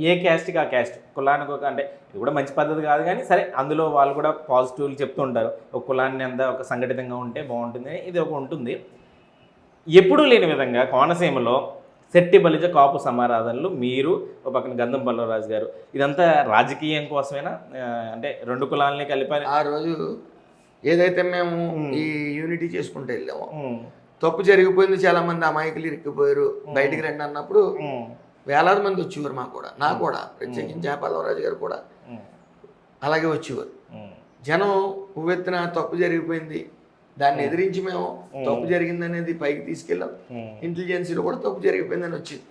ఏ క్యాస్ట్కి ఆ క్యాస్ట్ కులానికి ఒక అంటే ఇది కూడా మంచి పద్ధతి కాదు కానీ సరే అందులో వాళ్ళు కూడా పాజిటివ్లు చెప్తూ ఉంటారు ఒక కులాన్ని అంతా ఒక సంఘటితంగా ఉంటే బాగుంటుంది ఇది ఒక ఉంటుంది. ఎప్పుడూ లేని విధంగా కోనసీమలో శెట్టి బలిజ కాపు సమారాధనలు మీరు ఒక పక్కన గంధం పల్లవరాజు గారు ఇదంతా రాజకీయం కోసమేనా అంటే రెండు కులాలని కలిపి ఆ రోజు ఏదైతే మేము ఈ యూనిటీ చేసుకుంటూ వెళ్ళామో తప్పు జరిగిపోయింది, చాలా మంది అమాయకులు ఇరుక్కుపోయారు, బయటికి రండి అన్నప్పుడు వేలాది మంది వచ్చేవారు. మా కూడా నా కూడా ప్రత్యేకించి పల్లవరాజు గారు కూడా అలాగే వచ్చేవారు. జనం ఉవ్వెత్తున తప్పు జరిగిపోయింది, దాన్ని ఎదిరించి మేము తప్పు జరిగింది అనేది పైకి తీసుకెళ్ళాం. ఇంటెలిజెన్సీలో కూడా తప్పు జరిగిపోయిందని వచ్చింది,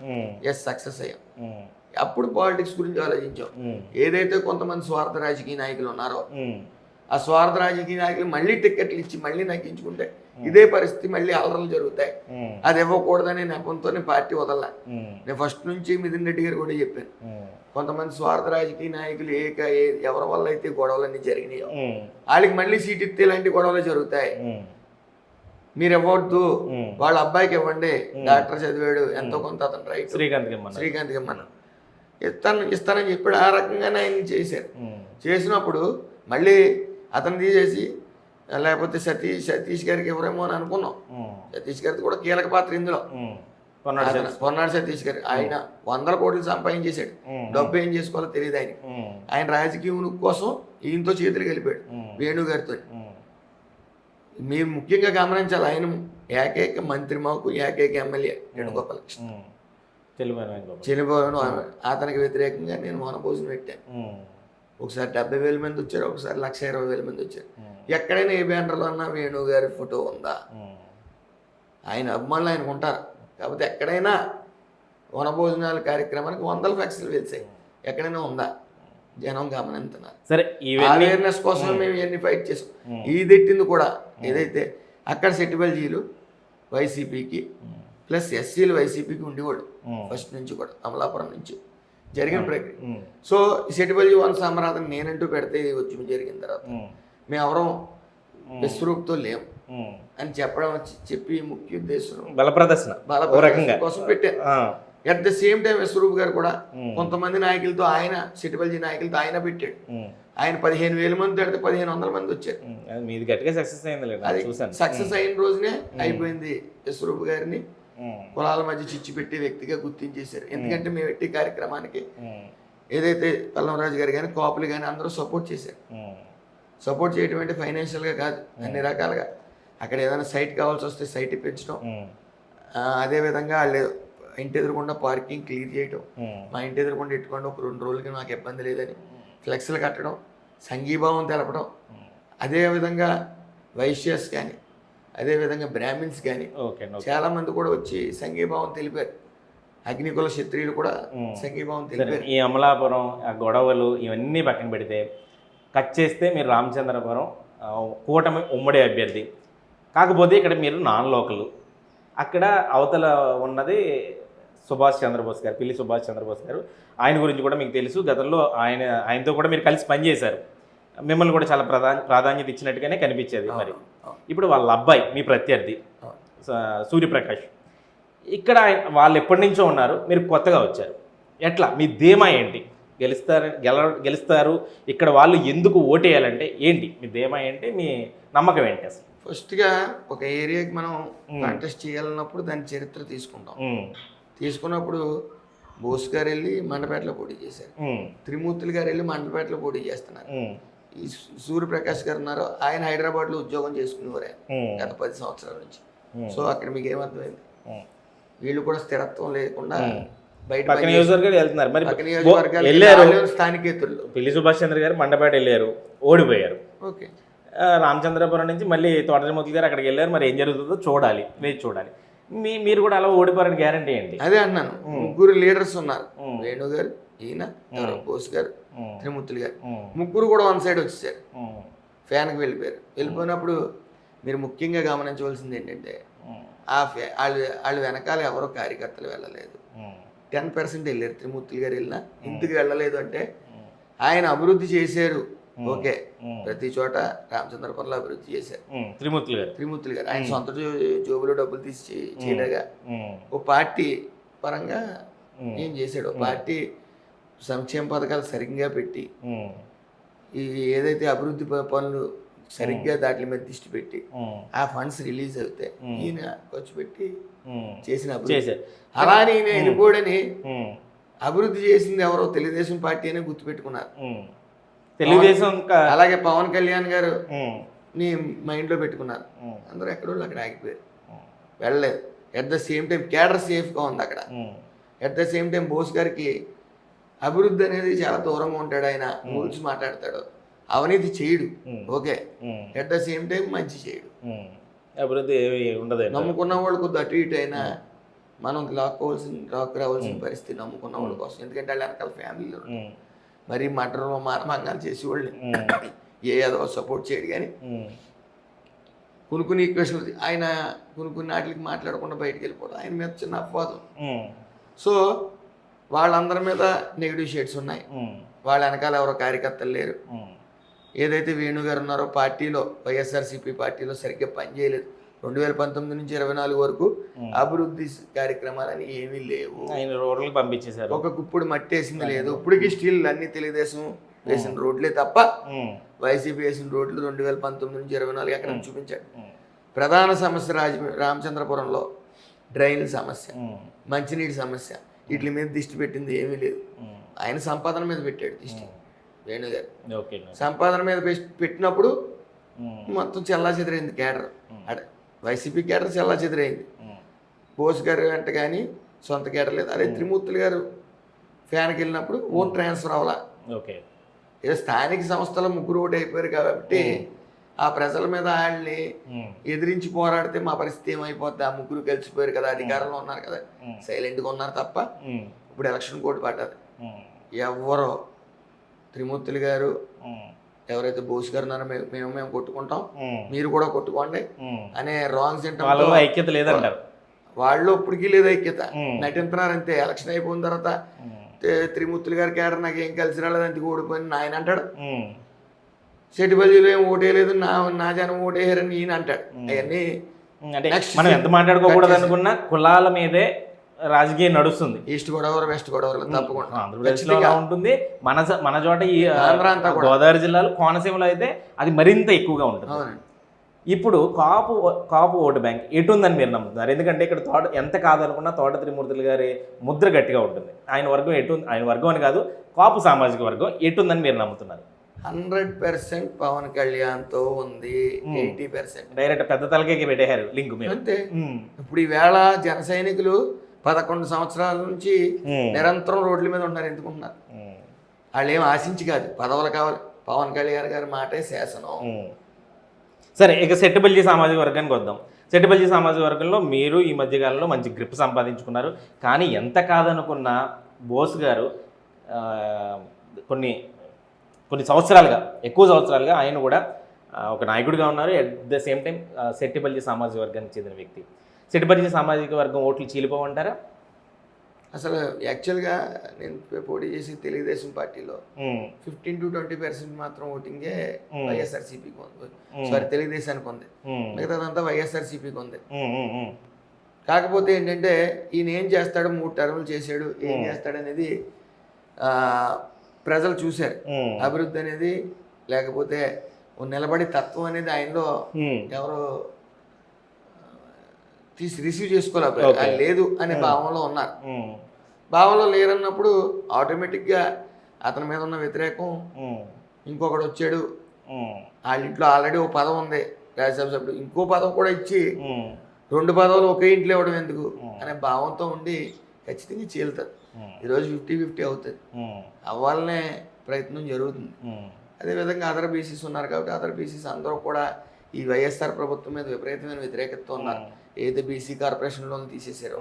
ఎస్ సక్సెస్ అయ్యాం. అప్పుడు పాలిటిక్స్ గురించి ఆలోచించాం. ఏదైతే కొంతమంది స్వార్థ రాజకీయ నాయకులు ఉన్నారో ఆ స్వార్థ రాజకీయ నాయకులు మళ్ళీ టిక్కెట్లు ఇచ్చి మళ్ళీ నగ్గించుకుంటే ఇదే పరిస్థితి మళ్ళీ అల్లర్లు జరుగుతాయి. అది ఇవ్వకూడదనే నెపంతో పార్టీ వదల్లా. నేను ఫస్ట్ నుంచి మిథున్ రెడ్డి గారు కూడా చెప్పాను, కొంతమంది స్వార్థ రాజకీయ నాయకులు ఎవరి వల్ల అయితే గొడవలన్నీ జరిగినాయో వాళ్ళకి మళ్ళీ సీట్ ఇస్తే ఇలాంటి గొడవలు జరుగుతాయి, మీరు ఇవ్వద్దు, వాళ్ళ అబ్బాయికి ఇవ్వండి, డాక్టర్ చదివాడు ఎంతో కొంత అతను రైట్, శ్రీకాంత్కి ఇమ్మను ఇస్తానని చెప్పాడు. ఆ రకంగానే ఆయన చేశారు. చేసినప్పుడు మళ్ళీ అతను తీసేసి లేకపోతే సతీష్ గారికి ఎవరేమో అని అనుకున్నాం. సతీష్ గారికి కూడా కీలక పాత్ర ఇందులో. పొన్నాడు సతీష్ గారు ఆయన 100 కోట్లు సంపాదించేశాడు, డబ్బు ఏం చేసుకోవాలో తెలియదు ఆయన. ఆయన రాజకీయం కోసం ఈయనతో చేతులు కలిపాడు వేణు గారితో. మీరు ముఖ్యంగా గమనించాలి, ఆయన ఏకైక మంత్రి మాకు ఏకైక ఎమ్మెల్యే వేణుగోపాలకృష్ణ. చనిపోయాను. అతనికి వ్యతిరేకంగా నేను వనభోజనం పెట్టాను. ఒకసారి 70,000 మంది వచ్చారు, ఒకసారి 1,20,000 మంది వచ్చారు. ఎక్కడైనా ఏ బ్యానర్లో అన్నా వేణు గారి ఫోటో ఉందా? ఆయన అభిమానులు ఆయనకు ఉంటారు, కాకపోతే ఎక్కడైనా వనభోజనాల కార్యక్రమానికి 100 ఫ్లెక్స్లు వెళ్తాయి, ఎక్కడైనా ఉందా? జనం గమనిస్తున్నారు. సరే, అవేర్నెస్ కోసం మేము ఇవన్నీ ఫైట్ చేసాం. ఈ తిట్టింది కూడా ఏదైతే అక్కడ సెట్టిబల్జీలు వైసీపీకి ప్లస్ ఎస్సీలు వైసీపీకి ఉండేవాడు ఫస్ట్ నుంచి కూడా, అమలాపురం నుంచి జరిగిన ప్రక్రియ. సో సెట్టిబల్జీ వన్ సమరాధన నేనంటూ పెడితే ఇది వచ్చి జరిగిన తర్వాత మేము ఎవరం విశ్వరూప్తో లేము అని చెప్పి ముఖ్య ఉద్దేశం బలప్రదర్శన కోసం పెట్టారు. At the same time Vishwaroop గారు కూడా కొంతమంది నాయకులతో ఆయన సెట్టిబల్జీ నాయకులతో ఆయన పెట్టాడు. ఆయన 15,000 మంది పెడితే 1,500 మంది వచ్చారు. అది సక్సెస్ అయిన రోజునే అయిపోయింది. విశ్వరూప్ గారిని కులాల మధ్య చిచ్చు పెట్టి వ్యక్తిగా గుర్తించేశారు. ఎందుకంటే మేము పెట్టి కార్యక్రమానికి ఏదైతే పల్లవరాజు గారు కానీ కాపులు కానీ అందరూ సపోర్ట్ చేశారు. సపోర్ట్ చేయడం అంటే ఫైనాన్షియల్గా కాదు, అన్ని రకాలుగా. అక్కడ ఏదైనా సైట్ కావాల్సి వస్తే సైట్ ఇప్పించడం, అదేవిధంగా వాళ్ళు ఇంటి ఎదురుకుండా పార్కింగ్ క్లియర్ చేయడం, మా ఇంటి ఎదురుకుండా ఎట్టుకోండి ఒక 2 రోజులకి నాకు ఇబ్బంది లేదని ఫ్లెక్స్లు కట్టడం, సంఘీభావం తెలపడం. అదేవిధంగా వైశ్యస్ కానీ అదేవిధంగా బ్రాహ్మిన్స్ కానీ చాలామంది కూడా వచ్చి సంఘీభావం తెలిపారు. అగ్నికుల క్షత్రియులు కూడా సంఘీభావం తెలిపారు. ఈ అమలాపురం గొడవలు ఇవన్నీ పక్కన పెడితే కట్ చేస్తే మీరు రామచంద్రపురం కూటమి ఉమ్మడి అభ్యర్థి, కాకపోతే ఇక్కడ మీరు నాన్ లోకల్. అక్కడ అవతల ఉన్నది సుభాష్ చంద్రబోస్ గారు, పిల్లి సుభాష్ చంద్రబోస్ గారు. ఆయన గురించి కూడా మీకు తెలుసు, గతంలో ఆయనతో కూడా మీరు కలిసి పనిచేశారు. మిమ్మల్ని కూడా చాలా ప్రాధాన్యత ఇచ్చినట్టుగానే కనిపించేది. మరి ఇప్పుడు వాళ్ళ అబ్బాయి మీ ప్రత్యర్థి సూర్యప్రకాష్, ఇక్కడ వాళ్ళు ఎప్పటి నుంచో ఉన్నారు, మీరు కొత్తగా వచ్చారు. ఎట్లా మీ ధీమా ఏంటి? గెలుస్తారు ఇక్కడ వాళ్ళు ఎందుకు ఓటేయాలంటే ఏంటి మీ ధీమా ఏంటి, మీ నమ్మకం ఏంటి? అసలు ఫస్ట్గా ఒక ఏరియాకి మనం కాంటెస్ట్ చేయాలన్నప్పుడు దాని చరిత్ర తీసుకుంటాం. తీసుకున్నప్పుడు బోస్ గారు వెళ్ళి మండపేటలో పోటీ చేశారు, త్రిమూర్తులు గారు వెళ్ళి మండపేటలో పోటీ చేస్తున్నారు. ఈ సూర్యప్రకాష్ గారు ఉన్నారు, ఆయన హైదరాబాద్లో ఉద్యోగం చేసుకునేవారు గత 10 సంవత్సరాల నుంచి. సో అక్కడ మీకు ఏమర్థమైంది, వీళ్ళు కూడా స్థిరత్వం లేకుండా బయట స్థానికేతరులు. పిల్లి సుభాష్ చంద్ర గారు మండపేట వెళ్ళారు, ఓడిపోయారు. ఓకే, రామచంద్రపురం నుంచి మళ్ళీ తోట త్రిమూర్తులు గారు అక్కడికి వెళ్ళారు. మరి ఏం జరుగుతుందో చూడాలి, వేచి చూడాలి. మీరు కూడా అలా ఓడిపోరని గ్యారంటీ ఏంటి? అదే అన్నాను, ముగ్గురు లీడర్స్ ఉన్నారు, వేణు గారు, ఈయన బోస్ గారు, త్రిమూర్తులు గారు, ముగ్గురు కూడా వన్ సైడ్ వచ్చేసారు, ఫ్యాన్కి వెళ్ళిపోయారు. వెళ్ళిపోయినప్పుడు మీరు ముఖ్యంగా గమనించవలసింది ఏంటంటే వాళ్ళు వెనకాల ఎవరో కార్యకర్తలు వెళ్ళలేదు, 10% వెళ్ళారు. త్రిమూర్తులు గారు వెళ్ళినా ఇంటికి వెళ్ళలేదు అంటే ఆయన అభివృద్ధి చేశారు. ఓకే, ప్రతి చోట రామచంద్రపురంలో అభివృద్ధి చేశారు త్రిమూర్తులు గారు. ఆయన సొంత జోబులో డబ్బులు తీసి చేయలేగా, ఓ పార్టీ పరంగా ఏం చేశాడు, ఓ పార్టీ సంక్షేమ పథకాలు సరిగ్గా పెట్టి ఈ ఏదైతే అభివృద్ధి పనులు సరిగ్గా దాటి మీద దృష్టి పెట్టి ఆ ఫండ్స్ రిలీజ్ అవుతాయి ఈయన ఖర్చు పెట్టి చేసిన అభివృద్ధి. అలా నేను వెళ్ళిపోడని అభివృద్ధి చేసింది ఎవరో తెలుగుదేశం పార్టీ అనే గుర్తుపెట్టుకున్నారు. తెలుగుదేశం అలాగే పవన్ కళ్యాణ్ గారు నీ మైండ్లో పెట్టుకున్నారు. అందరూ ఎక్కడో అక్కడ ఆగిపోయారు, వెళ్ళలేదు. At the same time cadre సేఫ్గా ఉంది అక్కడ. At the same time Bose గారికి అభివృద్ధి అనేది చాలా దూరంగా ఉంటాడు. ఆయన రూల్స్ మాట్లాడతాడు, అవినీతి చేయడు. Okay, at the same time మంచి చేయడు, అభివృద్ధి ఉండదు. నమ్ముకున్న వాళ్ళు కొద్ది అటు ఇటు అయినా మనం లాక్ రావాల్సిన పరిస్థితి నమ్ముకున్న వాళ్ళ కోసం. ఎందుకంటే వాళ్ళు వెనకాల ఫ్యామిలీలో మరి మటర్లో మానభంగాలు చేసి వాళ్ళని ఏదో సపోర్ట్ చేయడు. కానీ కొన్ని ఈక్వేషన్లు ఆయన కొన్ని వాటికి మాట్లాడకుండా బయటకు వెళ్ళిపోవడం ఆయన మీద చిన్న అపవాదం. సో వాళ్ళందరి మీద నెగిటివ్ షేడ్స్ ఉన్నాయి. వాళ్ళ వెనకాల ఎవరో కార్యకర్తలు లేరు. ఏదైతే వేణుగారు ఉన్నారో పార్టీలో వైఎస్ఆర్సీపీ పార్టీలో సరిగ్గా పనిచేయలేదు. 2019 నుంచి 24 వరకు అభివృద్ధి కార్యక్రమాలని ఏమీ లేవు. పంపించేశారు. ఒక గుప్పుడు మట్టి వేసింది లేదు. ఇప్పటికీ స్టిల్ అన్ని తెలుగుదేశం వేసిన రోడ్లే తప్ప వైసీపీ వేసిన రోడ్లు 2019 నుంచి 24 ఎక్కడ చూపించాడు. ప్రధాన సమస్య రామచంద్రపురంలో డ్రైన్ల సమస్య, మంచినీటి సమస్య, వీటి మీద దృష్టి పెట్టింది ఏమీ లేదు. ఆయన సంపాదన మీద పెట్టాడు దృష్టి వేణుగారు. సంపాదన మీద పెట్టినప్పుడు మొత్తం చెల్లా చెదిరైంది కేడర్. వైసీపీ కేడర్ చెల్లా చెదిరైంది. బోస్ గారు వెంట కానీ సొంత కేడర్ లేదు. అదే త్రిమూర్తులు గారు ఫ్యాన్కి వెళ్ళినప్పుడు ఓట్ ట్రాన్స్ఫర్ అవ్వాలా. ఏదో స్థానిక సంస్థల ముగ్గురు ఓటు అయిపోయారు కాబట్టి ఆ ప్రజల మీద వాళ్ళని ఎదిరించి పోరాడితే మా పరిస్థితి ఏమైపోద్ది, ఆ ముగ్గురు కలిసిపోయారు కదా, అధికారంలో ఉన్నారు కదా, సైలెంట్గా ఉన్నారు తప్ప ఇప్పుడు ఎలక్షన్ కోడ్ పడ్డది. ఎవరో త్రిమూర్తులు గారు ఎవరైతే బోస్ గారు ఉన్నారో మేము కొట్టుకుంటాం, మీరు కూడా కొట్టుకోండి అనే రాంగ్ సెంటర్ ఐక్యత లేదంటారు. వాళ్ళు ఇప్పటికీ లేదు ఐక్యత, నటింటున్నారు అంతే. ఎలక్షన్ అయిపోయిన తర్వాత త్రిమూర్తులు గారి కేడర్ నాకు ఏం కలిసి రాలేదు, అంతే ఓడిపోయింది ఆయన అంటాడు. సెటిబల్జీలో ఏం ఓటేయలేదు, నా జనం ఓటేయారని ఈయన అంటాడు. అవన్నీ మనం ఎంత మాట్లాడుకోకూడదు అనుకున్నా కులాల మీదే రాజకీయం నడుస్తుంది. ఈస్ట్ గోదావరి వెస్ట్ గోదావరి తప్పకుండా ఆంధ్రప్రదేశ్లో ఉంటుంది. మన చోట ఈ గోదావరి జిల్లాలో కోనసీమలో అయితే అది మరింత ఎక్కువగా ఉంటుంది. ఇప్పుడు కాపు ఓటు బ్యాంక్ ఎటుందని మీరు నమ్ముతున్నారు? ఎందుకంటే ఇక్కడ ఎంత కాదనుకున్నా తోట త్రిమూర్తులు గారి ముద్ర గట్టిగా ఉంటుంది. ఆయన వర్గం అని కాదు, కాపు సామాజిక వర్గం ఎటుందని మీరు నమ్ముతున్నారు? 100% పవన్ కళ్యాణ్తో ఉంది. 80% డైరెక్ట్ పెద్ద తలకేకి పెట్టేశారు లింక్ మీరు. అంతే. ఇప్పుడు ఈవేళ జన సైనికులు 11 సంవత్సరాల నుంచి నిరంతరం రోడ్ల మీద ఉన్నారు. ఎందుకుంటున్నారు? వాళ్ళు ఏం ఆశించి కాదు, పదవులు కావాలి. పవన్ కళ్యాణ్ గారి మాటే శాసనం. సరే, ఇక సెట్టిబల్జీ సామాజిక వర్గానికి వద్దాం. సెట్టిబల్జీ సామాజిక వర్గంలో మీరు ఈ మధ్యకాలంలో మంచి గ్రిప్ సంపాదించుకున్నారు. కానీ ఎంత కాదనుకున్నా బోస్ గారు కొన్ని సంవత్సరాలుగా, ఎక్కువ సంవత్సరాలుగా ఆయన కూడా ఒక నాయకుడిగా ఉన్నారు. అట్ ద సేమ్ టైం సెట్టిబల్జీ సామాజిక వర్గానికి చెందిన వ్యక్తి. సెట్టిబల్జీ సామాజిక వర్గం ఓట్లు చీలిపోమంటారా? అసలు యాక్చువల్గా నేను పోటీ చేసి తెలుగుదేశం పార్టీలో 15 to 20% మాత్రం ఓటింగే వైఎస్ఆర్సీపీకి ఉంది. సారీ, తెలుగుదేశానికి ఉంది. మిగతాదంతా వైఎస్ఆర్సీపీకి ఉంది. కాకపోతే ఏంటంటే ఈయన ఏం చేస్తాడు, 3 టర్ములు చేశాడు, ఏం చేస్తాడు అనేది ప్రజలు చూశారు. అభివృద్ధి అనేది లేకపోతే నిలబడి తత్వం అనేది ఆయనలో ఎవరో రిసీవ్ చేసుకోలేకపోయారు. లేదు అనే భావంలో ఉన్నారు. భావంలో లేరన్నప్పుడు ఆటోమేటిక్గా అతని మీద ఉన్న వ్యతిరేకం, ఇంకొకడు వచ్చాడు, వాళ్ళ ఇంట్లో ఆల్రెడీ ఒక పదం ఉంది రాజ్యసభ సభ్యుడు, ఇంకో పదం కూడా ఇచ్చి 2 పదవులు ఒకే ఇంట్లో ఇవ్వడం ఎందుకు అనే భావంతో ఉండి ఖచ్చితంగా చీలుతారు. ఈరోజు 50-50 అవుతుంది, అవ్వాలనే ప్రయత్నం జరుగుతుంది. అదేవిధంగా అదర్ బీసీస్ ఉన్నారు కాబట్టి అదర్ బీసీస్ అందరూ కూడా ఈ వైఎస్ఆర్ ప్రభుత్వం మీద విపరీతమైన వ్యతిరేకత ఉన్నారు. ఏదైతే బీసీ కార్పొరేషన్లను తీసేసారో,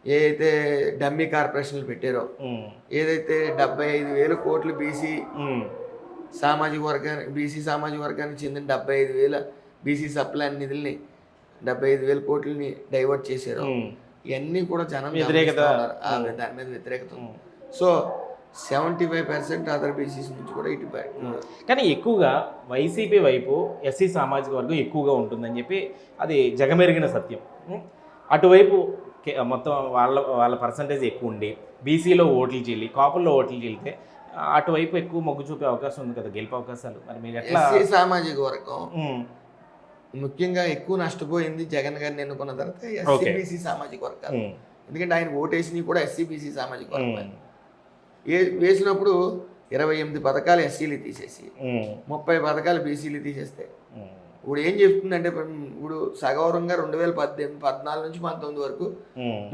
ఏదైతే డమ్మీ కార్పొరేషన్లు పెట్టారో, ఏదైతే 75,000 కోట్లు బీసీ సామాజిక వర్గానికి చెందిన 75,000 బీసీ సప్లాన్ నిధుల్ని 75,000 కోట్లని డైవర్ట్ చేశారు. ఇవన్నీ కూడా జనం వ్యతిరేకత దాని మీద వ్యతిరేకత ఉంది. సో 75% అదర్ బీసీస్ నుంచి కూడా ఇటు కానీ ఎక్కువగా వైసీపీ వైపు ఎస్సీ సామాజిక వర్గం ఎక్కువగా ఉంటుందని చెప్పి అది జగమెరిగిన సత్యం. అటువైపు మొత్తం వాళ్ళ పర్సంటేజ్ ఎక్కువ ఉండి బీసీలో ఓట్లు చీలి కాపుల్లో ఓట్లు చీలితే అటువైపు ఎక్కువ మొగ్గు చూపే అవకాశం ఉంది కదా, గెలిపే అవకాశాలు. మరి మీరు ఎట్లా? ఎస్సీ సామాజిక వర్గం ముఖ్యంగా ఎక్కువ నష్టపోయింది జగన్ గారిని ఎన్నుకున్న తర్వాత ఎస్సీ బీసీ సామాజిక వర్గాలు. ఎందుకంటే ఆయన ఓటేసినవి కూడా ఎస్సీ బీసీ సామాజిక వర్గం. వేసినప్పుడు 28 పథకాలు ఎస్సీలు తీసేసి 30 పథకాలు బీసీలు తీసేస్తే ఇప్పుడు ఏం చెప్తుందంటే, ఇప్పుడు సగౌరవంగా 2014 నుంచి 19 వరకు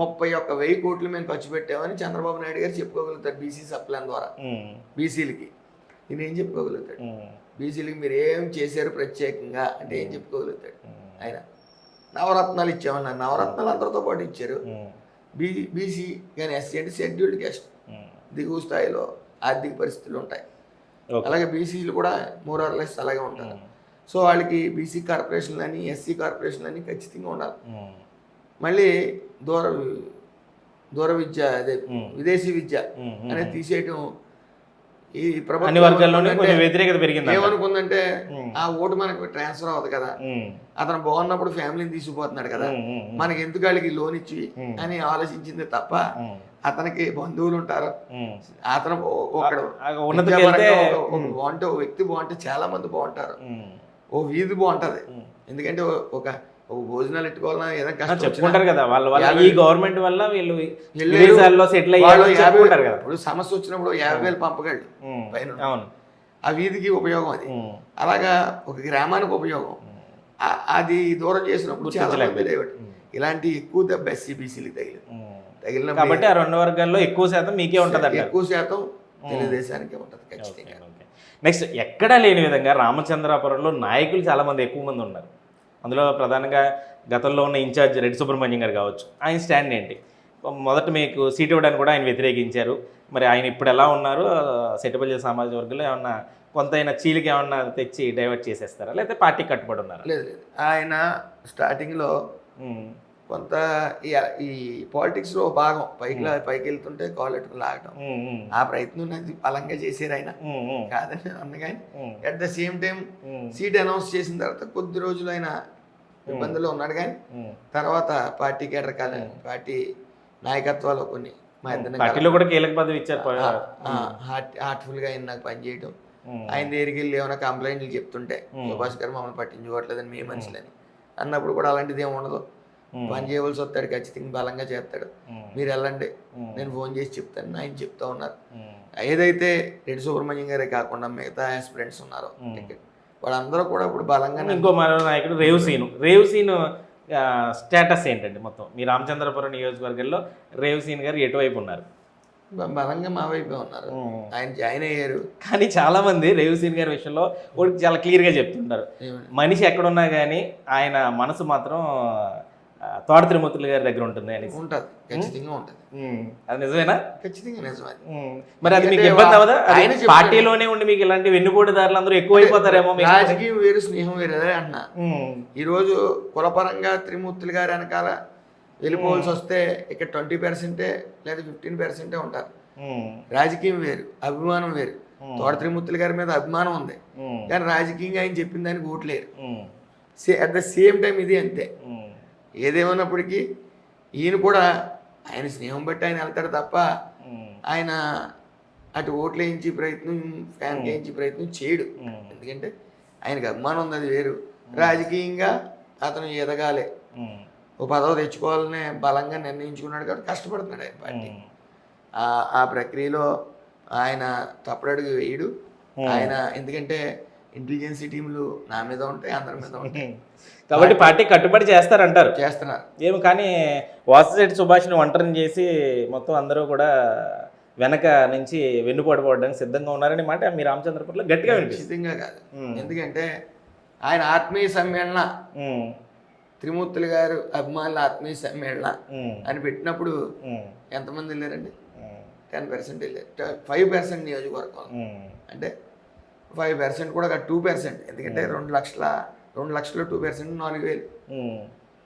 31,000 కోట్లు మేము ఖర్చు పెట్టామని చంద్రబాబు నాయుడు గారు చెప్పుకోగలుగుతారు బీసీ సప్లాన్ ద్వారా బీసీలకి. ఈయన ఏం చెప్పుకోగలుగుతాడు? బీసీలకి మీరు ఏం చేశారు ప్రత్యేకంగా అంటే ఏం చెప్పుకోగలుగుతాడు ఆయన? నవరత్నాలు ఇచ్చామన్నారు, నవరత్నాలు అందరితో పాటు ఇచ్చారు. బీసీ కానీ ఎస్సీ అంటే షెడ్యూల్డ్ క్యాస్ట్, దిగువ స్థాయిలో ఆర్థిక పరిస్థితులు ఉంటాయి. అలాగే బీసీలు కూడా మోరార్లెస్ అలాగే ఉంటారు. సో వాళ్ళకి బీసీ కార్పొరేషన్లు అని ఎస్సీ కార్పొరేషన్లు అని ఖచ్చితంగా ఉండాలి. మళ్ళీ దూర విద్య అదే విదేశీ విద్య అనేది తీసేయటం ఈ ప్రభుత్వం వ్యతిరేకత పెరిగింది. ఏమనుకుందంటే ఆ ఓటు మనకు ట్రాన్స్ఫర్ అవ్వదు కదా, అతను బాగున్నప్పుడు ఫ్యామిలీని తీసుకుపోతున్నాడు కదా, మనకి ఎందుకు వాళ్ళకి లోన్ ఇచ్చి అని ఆలోచించింది తప్ప అతనికి బంధువులు ఉంటారు. అతను బాగుంటే ఓ వ్యక్తి బాగుంటే చాలా మంది బాగుంటారు, ఓ వీధి బాగుంటది. ఎందుకంటే ఒక భోజనాలు ఎట్టుకోవాలన్నా ఏదైనా కష్టం చెప్పుకుంటారు కదా వాళ్ళ ఈ గవర్నమెంట్ వల్ల వీళ్ళు విదేశాల్లో సెటిల్ అయ్యారు. ఇప్పుడు సమస్య వచ్చినప్పుడు 50,000 పంపగలడు పైన, ఆ వీధికి ఉపయోగం అది. అలాగా ఒక గ్రామానికి ఉపయోగం. అది దూరం చేసినప్పుడు చాలా మంది ఇలాంటి ఎక్కువ దెబ్బ ఎస్సీబీసీలకి తగిలిన కాబట్టి ఆ 2 వర్గాల్లో ఎక్కువ శాతం మీకే ఉంటుంది, ఎక్కువ శాతం తెలుగుదేశానికే ఉంటుంది ఖచ్చితంగా. నెక్స్ట్, ఎక్కడా లేని విధంగా రామచంద్రాపురంలో నాయకులు చాలామంది ఎక్కువ మంది ఉన్నారు. అందులో ప్రధానంగా గతంలో ఉన్న ఇన్ఛార్జ్ రెడ్డి సుబ్రహ్మణ్యం గారు కావచ్చు, ఆయన స్టాండ్ ఏంటి? మొదట మీకు సీట్ ఇవ్వడానికి కూడా ఆయన వ్యతిరేకించారు. మరి ఆయన ఇప్పుడు ఎలా ఉన్నారు? సెటిబుల్ సామాజిక వర్గంలో ఏమన్నా కొంతైనా చీలికి ఏమన్నా తెచ్చి డైవర్ట్ చేసేస్తారా, లేకపోతే పార్టీ కట్టుబడి ఉన్నారా? లేదు లేదు, ఆయన స్టార్టింగ్లో కొంత ఈ పాలిటిక్స్లో భాగం పైకి వెళ్తుంటే కాలెట్టుకు లాగటం, ఆ ప్రయత్నం అది బలంగా చేశారు ఆయన, కాదని అన్నగాని. At the same time seat announce చేసిన తర్వాత కొద్ది రోజులు ఆయన ఇబ్బందుల్లో ఉన్నాడు. కానీ తర్వాత పార్టీ కేడర్ పార్టీ నాయకత్వాలు కొన్ని మా ఇద్దరు కూడా కీలక పదవి ఇచ్చారు. హార్ట్ఫుల్గా ఆయన నాకు పనిచేయటం, ఆయన దగ్గరికి వెళ్ళి ఏమైనా కంప్లైంట్లు చెప్తుంటే సుభాష్ గారు మమ్మల్ని పట్టించుకోవట్లేదని మీ మనుషులని అన్నప్పుడు కూడా అలాంటిది ఏమి ఉండదు. పని చేయవలసి వస్తాడు, ఖచ్చితంగా బలంగా చేస్తాడు. మీరు వెళ్ళండి, నేను ఫోన్ చేసి చెప్తాను ఆయన చెప్తా ఉన్నారు. ఏదైతే రెడ్డి సుబ్రహ్మణ్యం గారే కాకుండా మిగతా ఆస్పిరెంట్స్ ఉన్నారో వాళ్ళందరూ కూడా ఇప్పుడు బలంగా. ఇంకో మరో నాయకుడు రేవుసీను స్టేటస్ ఏంటండి? మొత్తం మీ రామచంద్రపురం నియోజకవర్గంలో రేవుసీన్ గారు ఎటువైపు ఉన్నారు? బలంగా మా వైపే ఉన్నారు. ఆయన జాయిన్ అయ్యారు. కానీ చాలా మంది రేవుసీన్ గారి విషయంలో ఒకటి చాలా క్లియర్గా చెప్తుంటారు, మనిషి ఎక్కడున్నా కానీ ఆయన మనసు మాత్రం తోట తిరుమతుల గారి దగ్గర ఉంటుంది అని. ఉంటుంది, ఖచ్చితంగా ఉంటుంది. అది నిజమేనా? ఖచ్చితంగా నిజమే. మరి అది మీకు ఇబ్బంది అవదా? పార్టీలోనే ఉండి మీకు ఇలాంటి వెన్నుపోటుదారులు అందరూ ఎక్కువ అయిపోతారేమో. రాజకీయం వేరు, స్నేహం వేరు అదే అంటున్నా. ఈరోజు కులపరంగా త్రిమూర్తులు గారి వెనకాల వెళ్ళిపోవాల్సి వస్తే ఇక్కడ 20% లేదా 15% ఉంటారు. రాజకీయం వేరు, అభిమానం వేరు. తోట త్రిమూర్తుల గారి మీద అభిమానం ఉంది, కానీ రాజకీయంగా ఆయన చెప్పిన దానికి ఓట్లేరు. అట్ ద సేమ్ టైం ఇది అంతే. ఏదేమన్నప్పటికీ ఈయన కూడా ఆయన స్నేహం బట్టి ఆయన వెళ్తాడు తప్ప ఆయన అటు ఓట్లు వేయించే ప్రయత్నం, ఫ్యాన్ వేయించే ప్రయత్నం చేయడు. ఎందుకంటే ఆయనకు అభిమానం ఉంది, అది వేరు. రాజకీయంగా అతను ఎదగాలి, ఓ పదవి తెచ్చుకోవాలనే బలంగా నిర్ణయించుకున్నాడు కాబట్టి కష్టపడుతున్నాడు ఆయన పార్టీ. ఆ ప్రక్రియలో ఆయన తప్పుడడుగు వేయడు ఆయన. ఎందుకంటే ఇంటెలిజెన్సీ టీంలు నా మీద ఉంటాయి, అందరి మీద ఉంటాయి కాబట్టి పార్టీ కట్టుబడి చేస్తున్నారు. ఏమో కానీ వాసిరెడ్డి సుభాష్ని ఒంటరిని చేసి మొత్తం అందరూ కూడా వెనక నుంచి వెన్నుపోటు పడడానికి సిద్ధంగా ఉన్నారనే మాట మీ రామచంద్రపురంలో గట్టిగా వినిపిస్తుంది. ఖచ్చితంగా కాదు. ఎందుకంటే ఆయన ఆత్మీయ సమ్మేళన, త్రిమూర్తులు గారు అభిమానుల ఆత్మీయ సమ్మేళన అని పెట్టినప్పుడు ఎంతమంది వెళ్ళారండి? 10% వెళ్ళారు. 5% నియోజకవర్గం అంటే 5% కూడా 2%. ఎందుకంటే 2 లక్షల 2% 4,000.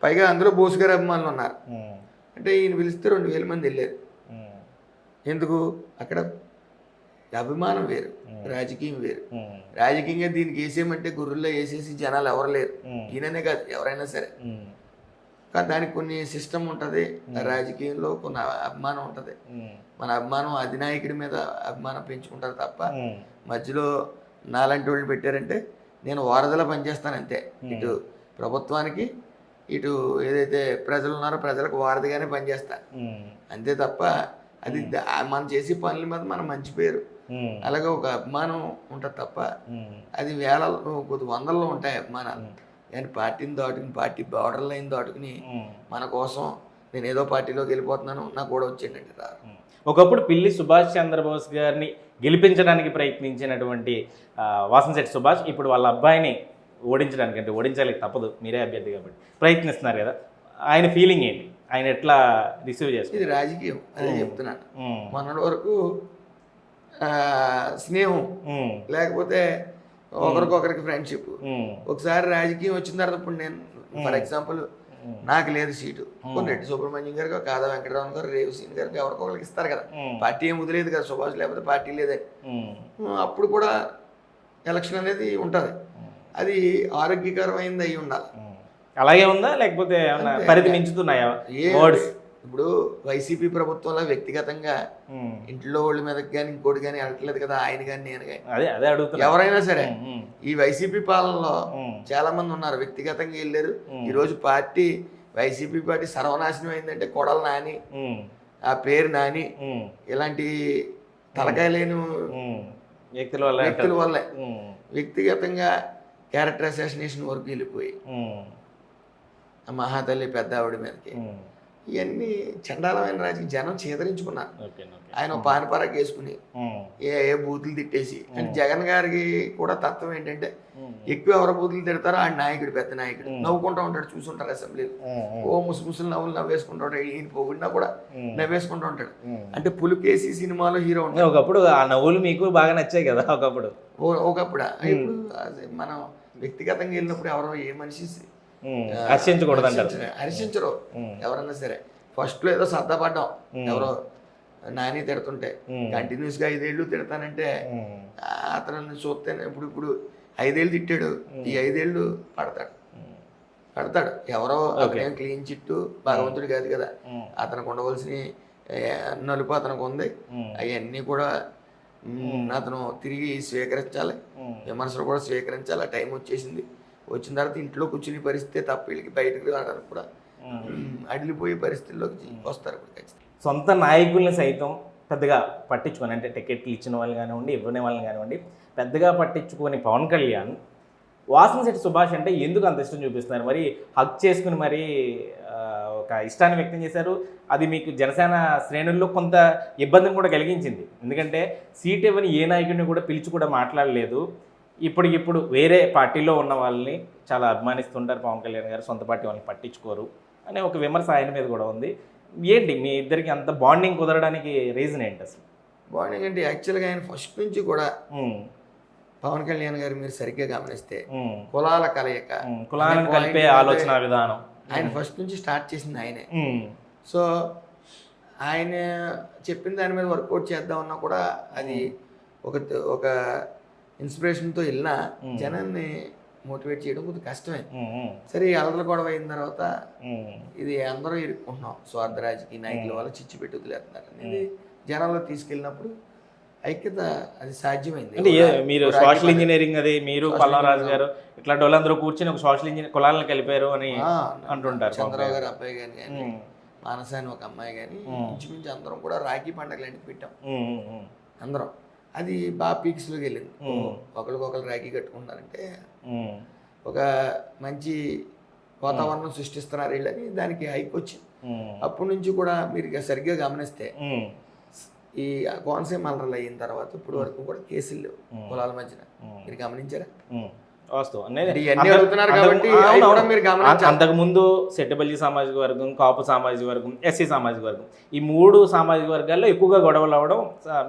పైగా అందులో బోస్ గారి అభిమానులు ఉన్నారు. అంటే ఈయన పిలిస్తే 2,000 మంది వెళ్ళారు. ఎందుకు? అక్కడ అభిమానం వేరు, రాజకీయం వేరు. రాజకీయంగా దీనికి వేసేయమంటే గుర్రుల్లో వేసేసి జనాలు ఎవరు లేరు. ఈయననే కాదు, ఎవరైనా సరే. కానీ దానికి కొన్ని సిస్టమ్ ఉంటుంది. రాజకీయంలో కొన్ని అభిమానం ఉంటుంది. మన అభిమానం అధినాయకుడి మీద అభిమానం పెంచుకుంటారు తప్ప మధ్యలో నాలాంటి వాళ్ళు పెట్టారంటే నేను వారధిలా పనిచేస్తాను అంతే. ఇటు ప్రభుత్వానికి, ఇటు ఏదైతే ప్రజలు ఉన్నారో ప్రజలకు వారధిగానే పనిచేస్తాను అంతే తప్ప అది మనం చేసే పనుల మీద మనం మంచి పేరు, అలాగే ఒక అభిమానం ఉంటుంది తప్ప అది కొద్ది వందల్లో ఉంటాయి అభిమానాలు. కానీ పార్టీని దాటుకుని, పార్టీ బార్డర్ లైన్ దాటుకుని మన కోసం నేను ఏదో పార్టీలోకి వెళ్ళిపోతున్నాను నాకు కూడా వచ్చేయండి రారు. ఒకప్పుడు పిల్లి సుభాష్ చంద్రబోస్ గారిని గెలిపించడానికి ప్రయత్నించినటువంటి వాసంశెట్టి సుభాష్ ఇప్పుడు వాళ్ళ అబ్బాయిని ఓడించడానికి, అంటే ఓడించాలి తప్పదు, మీరే అభ్యర్థి కాబట్టి ప్రయత్నిస్తున్నారు కదా, ఆయన ఫీలింగ్ ఏంటి? ఆయన ఎట్లా రిసీవ్ చేస్తారు? ఇది రాజకీయం, అదే చెప్తున్నాను. మొన్నటి వరకు స్నేహం, లేకపోతే ఒకరికొకరికి ఫ్రెండ్షిప్. ఒకసారి రాజకీయం వచ్చిన తర్వాత ఇప్పుడు నేను ఫర్ ఎగ్జాంపుల్ నాకు లేదు సీటు, కొన్ని రెడ్డి సుబ్రహ్మణ్యం గారికి, కాదా వెంకటరామన్ గారు, రేవసీన్ గారికి ఎవరికొకరికి ఇస్తారు కదా. పార్టీ ఏం వదిలేదు కదా, సుభాష్ లేకపోతే పార్టీ లేదని. అప్పుడు కూడా ఎలక్షన్ అనేది ఉంటుంది. అది ఆరోగ్యకరమైనది అయి ఉండాలి. అలాగే ఉందా లేకపోతే పరిధి మించుతున్నాయా? ఇప్పుడు వైసీపీ ప్రభుత్వంలో వ్యక్తిగతంగా ఇంట్లో వాళ్ళ మీదకి కానీ ఇంకోటి కానీ వెళ్ళట్లేదు కదా, ఆయన కానీ నేను కానీ. అదే అడుగుతున్నా. ఎవరైనా సరే ఈ వైసీపీ పాలనలో చాలా మంది ఉన్నారు, వ్యక్తిగతంగా వెళ్ళారు. ఈరోజు పార్టీ, వైసీపీ పార్టీ సర్వనాశనం అయిందంటే కొడల నాని, ఆ పేరు నాని, ఇలాంటి తలకాయ లేని వ్యక్తుల వల్లే వ్యక్తిగతంగా క్యారెక్టర్ అసాసినేషన్ వరకు వెళ్ళిపోయి మహాతల్లి పెద్ద ఆవిడ మీదకి ఇవన్నీ చండాలమైన రాజకీయ జనం చేదరించుకున్నారు. ఆయన పానపరాకు వేసుకుని ఏ బూతులు తిట్టేసి. అంటే జగన్ గారికి కూడా తత్వం ఏంటంటే ఎక్కువ ఎవరు బూతులు తిడతారో ఆ నాయకుడు, పెద్ద నాయకుడు నవ్వుకుంటూ ఉంటాడు. చూసుంటారు అసెంబ్లీలో ఓ ముసుముసులు నవ్వులు నవ్వేసుకుంటూ ఉంటాడు. ఈయన పోగుడినా కూడా నవ్వేసుకుంటూ ఉంటాడు. అంటే పులికేసి సినిమాలో హీరో ఉంటాడు. ఒకప్పుడు ఆ నవ్వులు మీకు బాగా నచ్చాయి కదా ఒకప్పుడు. ఇప్పుడు మనం వ్యక్తిగతంగా వెళ్ళినప్పుడు ఎవరో ఏ మనిషి హర్షించరు ఎవరన్నా సరే. ఫస్ట్ లో ఏదో సర్దపడ్డాం, ఎవరో నాని తిడుతుంటే కంటిన్యూస్ గా 5 ఏళ్ళు తిడతానంటే అతను చూస్తేనే ఇప్పుడు 5 ఏళ్ళు తిట్టాడు, ఈ 5 ఏళ్ళు పడతాడు. ఎవరో అతనేం క్లీన్ చిట్టు భగవంతుడు కాదు కదా, అతనికి ఉండవలసిన నలుపు అతనికి ఉంది. అవన్నీ కూడా అతను తిరిగి స్వీకరించాలి, విమర్శలు కూడా స్వీకరించాలి. ఆ టైం వచ్చేసింది. వచ్చిన తర్వాత ఇంట్లో కూర్చుని పరిస్థితి తప్ప వీళ్ళకి బయటకు రావడానికి కూడా అడిలిపోయే పరిస్థితుల్లోకి వస్తారు. సొంత నాయకుల్ని సైతం పెద్దగా పట్టించుకొని, అంటే టికెట్లు ఇచ్చిన వాళ్ళు కానివ్వండి, ఇవ్వని వాళ్ళని కానివ్వండి, పెద్దగా పట్టించుకొని పవన్ కళ్యాణ్ వాసంశెట్టి సుభాష్ అంటే ఎందుకు అంత ఇష్టం చూపిస్తున్నారు? మరి హక్ చేసుకుని మరి ఒక ఇష్టాన్ని వ్యక్తం చేశారు. అది మీకు జనసేన శ్రేణుల్లో కొంత ఇబ్బందిని కూడా కలిగించింది. ఎందుకంటే సీట్ ఇవ్వని ఏ నాయకుడిని కూడా పిలిచి కూడా మాట్లాడలేదు. ఇప్పుడు వేరే పార్టీలో ఉన్న వాళ్ళని చాలా అభిమానిస్తుంటారు పవన్ కళ్యాణ్ గారు, సొంత పార్టీ వాళ్ళని పట్టించుకోరు అనే ఒక విమర్శ ఆయన మీద కూడా ఉంది. ఏంటి మీ ఇద్దరికి అంత బాండింగ్ కుదరడానికి రీజన్ ఏంటి అసలు? బాండింగ్ అంటే యాక్చువల్గా ఆయన ఫస్ట్ నుంచి కూడా పవన్ కళ్యాణ్ గారు మీరు సరిగ్గా గమనిస్తే కులాల కలయిక, కులాలను కలిపే ఆలోచన విధానం ఆయన ఫస్ట్ నుంచి స్టార్ట్ చేసింది ఆయనే. సో ఆయన చెప్పిన దాని మీద వర్కౌట్ చేద్దామన్నా కూడా అది ఒక ఇన్స్పిరేషన్తో వెళ్ళినా జనాన్ని మోటివేట్ చేయడం కొద్దిగా కష్టమే. సరే అలదల గొడవ అయిన తర్వాత ఇది అందరూ ఇరుక్కుంటున్నాం, స్వార్థ రాజకీయ నాయకుల వల్ల చిచ్చు పెట్టి వదిలేస్తున్నారు అనేది జనాల్లో తీసుకెళ్ళినప్పుడు ఐక్యత అది సాధ్యమైంది. అంటే మీరు సోషల్ ఇంజనీరింగ్ అది మీరు పల్లారాజు గారు ఇట్లాంటి వాళ్ళందరూ కూర్చొని ఒక సోషల్ ఇంజనీర్ కులాలను కలిపారు అని అంటుంటారు. చంద్రబాబు గారు అబ్బాయి గారిని కానీ, మానసాని ఒక అమ్మాయి కానీ, ఇంచుమించు అందరం కూడా రాఖీ పండుగ లాంటివి పెట్టాం అందరం. అది బాగా పీక్స్లోకి వెళ్ళింది. ఒకరికొకరు రాఖీ కట్టుకుంటారంటే ఒక మంచి వాతావరణం సృష్టిస్తున్నారు వీళ్ళని, దానికి హైక్ వచ్చింది. అప్పటి నుంచి కూడా మీరు సరిగ్గా గమనిస్తే ఈ కోనసీమ అల్లర్లు అయిన తర్వాత ఇప్పుడు వరకు కూడా కేసులు లేవు కులాల మధ్యన. మీరు గమనించారా? వాస్తవం అనేది ఇవన్నీ అడుగుతున్నారు కాబట్టి అవి కూడా మీరు గమనించాలి. అంతకుముందు సెట్టబల్లి సామాజిక వర్గం, కాపు సామాజిక వర్గం, ఎస్సీ సామాజిక వర్గం, ఈ 3 సామాజిక వర్గాల్లో ఎక్కువగా గొడవలు అవ్వడం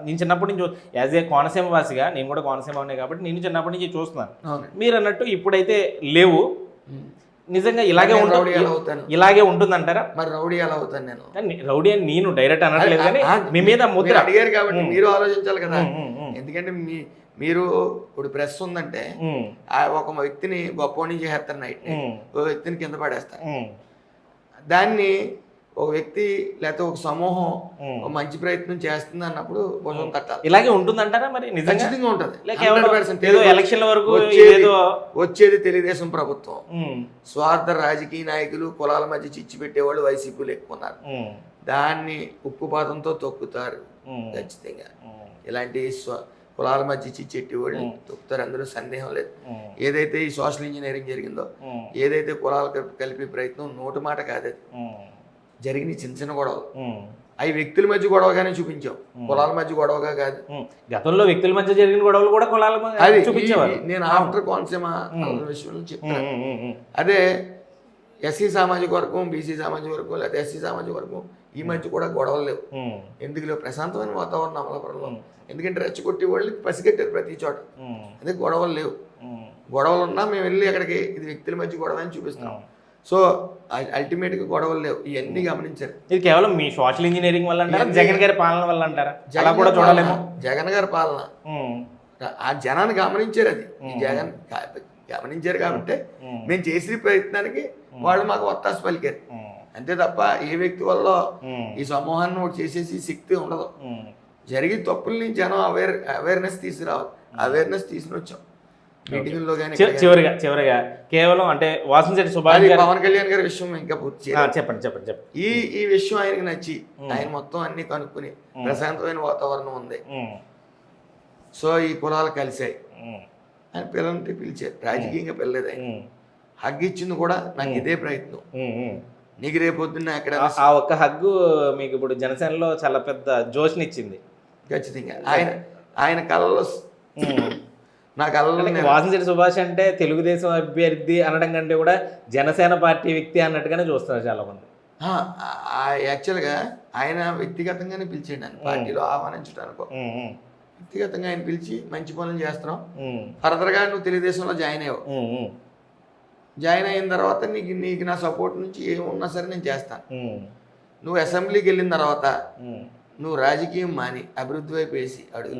నేను చిన్నప్పటి నుంచి యాజ్ ఏ కోనసీమ వాసిగా, నేను కూడా కోనసీమ ఉన్నాయి కాబట్టి నేను చిన్నప్పటి నుంచి చూస్తున్నాను. మీరు అన్నట్టు ఇప్పుడైతే లేవు. నిజంగా ఇలాగే ఉంటుందంటారా? మరి రౌడీ ఎలా అవుతాను నేను? రౌడీ అని నేను డైరెక్ట్ అనట్లేదు, కానీ మీ మీద ముద్ర అడిగారు కాబట్టి మీరు ఆలోచించాలి కదా. ఎందుకంటే మీరు ఇప్పుడు ప్రెస్ ఉందంటే ఒక వ్యక్తిని గొప్పని చేస్తారు, నైట్ ఒక వ్యక్తిని కింద పడేస్తారు. దాన్ని ఒక వ్యక్తి లేకపోతే ఒక సమూహం ఒక మంచి ప్రయత్నం చేస్తుంది అన్నప్పుడు భుజం తట్టాలి. ఇలాగే ఉంటుందంటారా? మరి ఖచ్చితంగా ఉంటుంది. ఎలక్షన్ల వరకు వచ్చేది తెలుగుదేశం ప్రభుత్వం. స్వార్థ రాజకీయ నాయకులు కులాల మధ్య చిచ్చు పెట్టేవాళ్ళు వైసీపీలు ఎక్కువ ఉన్నారు. దాన్ని ఉక్కుపాతంతో తొక్కుతారు ఖచ్చితంగా. ఇలాంటి కులాల మధ్య చిచ్చెట్టేవాళ్ళు తొక్కుతారు, అందులో సందేహం లేదు. ఏదైతే ఈ సోషల్ ఇంజనీరింగ్ జరిగిందో, ఏదైతే కులాలు కలిపే ప్రయత్నం నోటి మాట కాదు, అది జరిగిన చిన్న చిన్న గొడవలు. అవి వ్యక్తుల మధ్య గొడవగానే చూపించాం, కులాల మధ్య గొడవగా కాదు. గతంలో వ్యక్తుల మధ్య జరిగిన గొడవలు కూడా కులాల చూపించేవారు. నేను ఆఫ్టర్ కోనసీమ విషయంలో చెప్తాను. అదే ఎస్సీ సామాజిక వర్గం, బీసీ సామాజిక వర్గం లేదా ఎస్సీ సామాజిక వర్గం ఈ మధ్య కూడా గొడవలు లేవు. ఎందుకు లేవు? ప్రశాంతమైన వాతావరణం అమలాపురంలో. ఎందుకంటే రెచ్చగొట్టి వాళ్ళు పసిగట్టారు ప్రతి చోట. అదే గొడవలు లేవు. గొడవలు ఉన్నా మేము వెళ్ళి అక్కడికి ఇది వ్యక్తుల మధ్య గొడవ అని చూపిస్తున్నాం. సో అల్టిమేట్గా గొడవలు లేవు. ఇవన్నీ గమనించారు. ఇది కేవలం మీ సోషల్ ఇంజనీరింగ్ వల్ల అంటారా, జగన్ గారి పాలన వల్ల అంటారా? అలా కూడా చూడలేము. జగన్ గారి పాలన ఆ జనాన్ని గమనించారు. అది ఈ జగన్ గమనించారు కాబట్టి మేము చేసిన ప్రయత్నానికి వాళ్ళు మాకు ఒత్తాసు పలికారు. అంతే తప్ప ఏ వ్యక్తి వల్ల ఈ సమూహాన్ని ఒకటి చేసేసి శక్తి ఉండదు. జరిగే తప్పుల్ని జనం అవేర్నెస్ తీసుకురావాలి. అవేర్నెస్ తీసుకుని వచ్చాం మీటింగ్లో. కానీ చివరిగా కేవలం అంటే వాసంశెట్టి సుభాష్ పవన్ కళ్యాణ్ గారి విషయం ఇంకా పూర్తి చెప్పండి. ఈ విషయం ఆయనకి నచ్చి ఆయన మొత్తం అన్ని కనుక్కుని ప్రశాంతమైన వాతావరణం ఉంది. సో ఈ కులాలు కలిసాయి. ఆయన పిల్లలంటే పిలిచారు, రాజకీయంగా పిల్లలేదు. ఆయన హగ్ ఇచ్చింది కూడా నాకు ఇదే ప్రయత్నం. నీకు రేపొద్దున్న అక్కడ ఆ ఒక్క హగ్గు మీకు ఇప్పుడు జనసేనలో చాలా పెద్ద జోష్నిచ్చింది. ఖచ్చితంగా ఆయన కళ్ళలో నా కళ్ళలో వాసంశెట్టి సుభాష్ అంటే తెలుగుదేశం అభ్యర్థి అనడం కంటే కూడా జనసేన పార్టీ వ్యక్తి అన్నట్టుగానే చూస్తారు చాలా మంది. యాక్చువల్గా ఆయన వ్యక్తిగతంగానే పిలిచాడు ఆయన పార్టీలో ఆహ్వానించడానికో. వ్యక్తిగతంగా ఆయన పిలిచి మంచి పనులు చేస్తున్నాం, ఫర్దర్గా నువ్వు తెలుగుదేశంలో జాయిన్ అయ్యావు, జాయిన్ అయిన తర్వాత నీకు నా సపోర్ట్ నుంచి ఏమున్నా సరే నేను చేస్తాను. నువ్వు అసెంబ్లీకి వెళ్ళిన తర్వాత నువ్వు రాజకీయం మాని అభివృద్ధి వైపు వేసి అడుగు.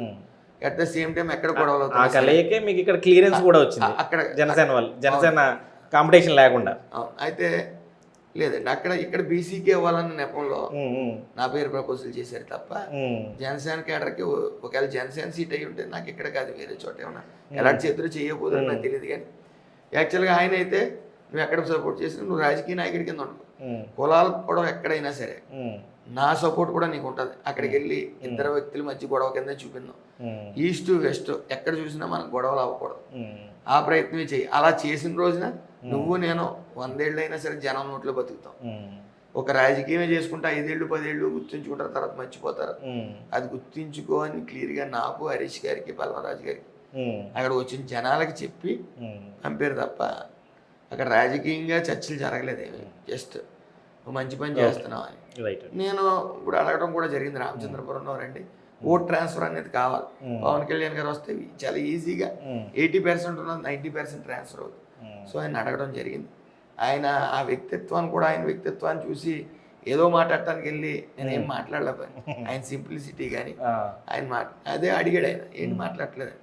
అట్ ద సేమ్ టైం ఎక్కడ గొడవలు అవుతాయి మీకు ఇక్కడ క్లియరెన్స్ కూడా వచ్చింది అక్కడ జనసేన వాళ్ళు, జనసేన కాంపిటీషన్ లేకుండా. అయితే లేదండి, ఇక్కడ బీసీకి ఇవ్వాలన్న నెపంలో నా పేరు ప్రపోజల్ చేశారు తప్ప జనసేన కేడర్కి ఒకవేళ జనసేన సీట్ అయ్యి ఉంటే నాకు ఇక్కడ కాదు వేరే చోట ఏమన్నా ఎలాంటి చేతులు చేయబోదని నాకు తెలియదు. కానీ యాక్చువల్గా ఆయన అయితే నువ్వు ఎక్కడ సపోర్ట్ చేసినా నువ్వు రాజకీయ నాయకుడి కింద ఉండవు. కులాలకు కూడా ఎక్కడైనా సరే నా సపోర్ట్ కూడా నీకు ఉంటుంది. అక్కడికి వెళ్ళి ఇద్దరు వ్యక్తుల మధ్య గొడవ కింద చూపిందాం. ఈస్ట్ వెస్ట్ ఎక్కడ చూసినా మనకు గొడవలు అవ్వకూడదు. ఆ ప్రయత్నమే చెయ్యి. అలా చేసిన రోజున నువ్వు నేను 100 ఏళ్ళు అయినా సరే జనం నోట్లో బతుకుతాం. ఒక రాజకీయమే చేసుకుంటే 5 ఏళ్ళు 10 ఏళ్ళు గుర్తుంచుకుంటారు, తర్వాత మర్చిపోతారు. అది గుర్తుంచుకో అని క్లియర్గా నాకు, హరీష్ గారికి, పల్మరాజు గారికి అక్కడ వచ్చిన జనాలకి చెప్పి పంపారు తప్ప అక్కడ రాజకీయంగా చర్చలు జరగలేదేమి. జస్ట్ మంచి పని చేస్తున్నావు అని నేను ఇప్పుడు అడగడం కూడా జరిగింది. రామచంద్రపురంలో రండి, ఓట్ ట్రాన్స్ఫర్ అనేది కావాలి. పవన్ కళ్యాణ్ గారు వస్తే చాలా ఈజీగా 80% ఉన్నది 90% ట్రాన్స్ఫర్ అవుతుంది. సో ఆయన అడగడం జరిగింది. ఆయన ఆ వ్యక్తిత్వాన్ని కూడా ఆయన వ్యక్తిత్వాన్ని చూసి ఏదో మాట్లాడటానికి వెళ్ళి నేనేం మాట్లాడలేకపోయాను. ఆయన సింప్లిసిటీ కానీ ఆయన అదే అడిగాడు. ఆయన ఏంటి మాట్లాడలేదు,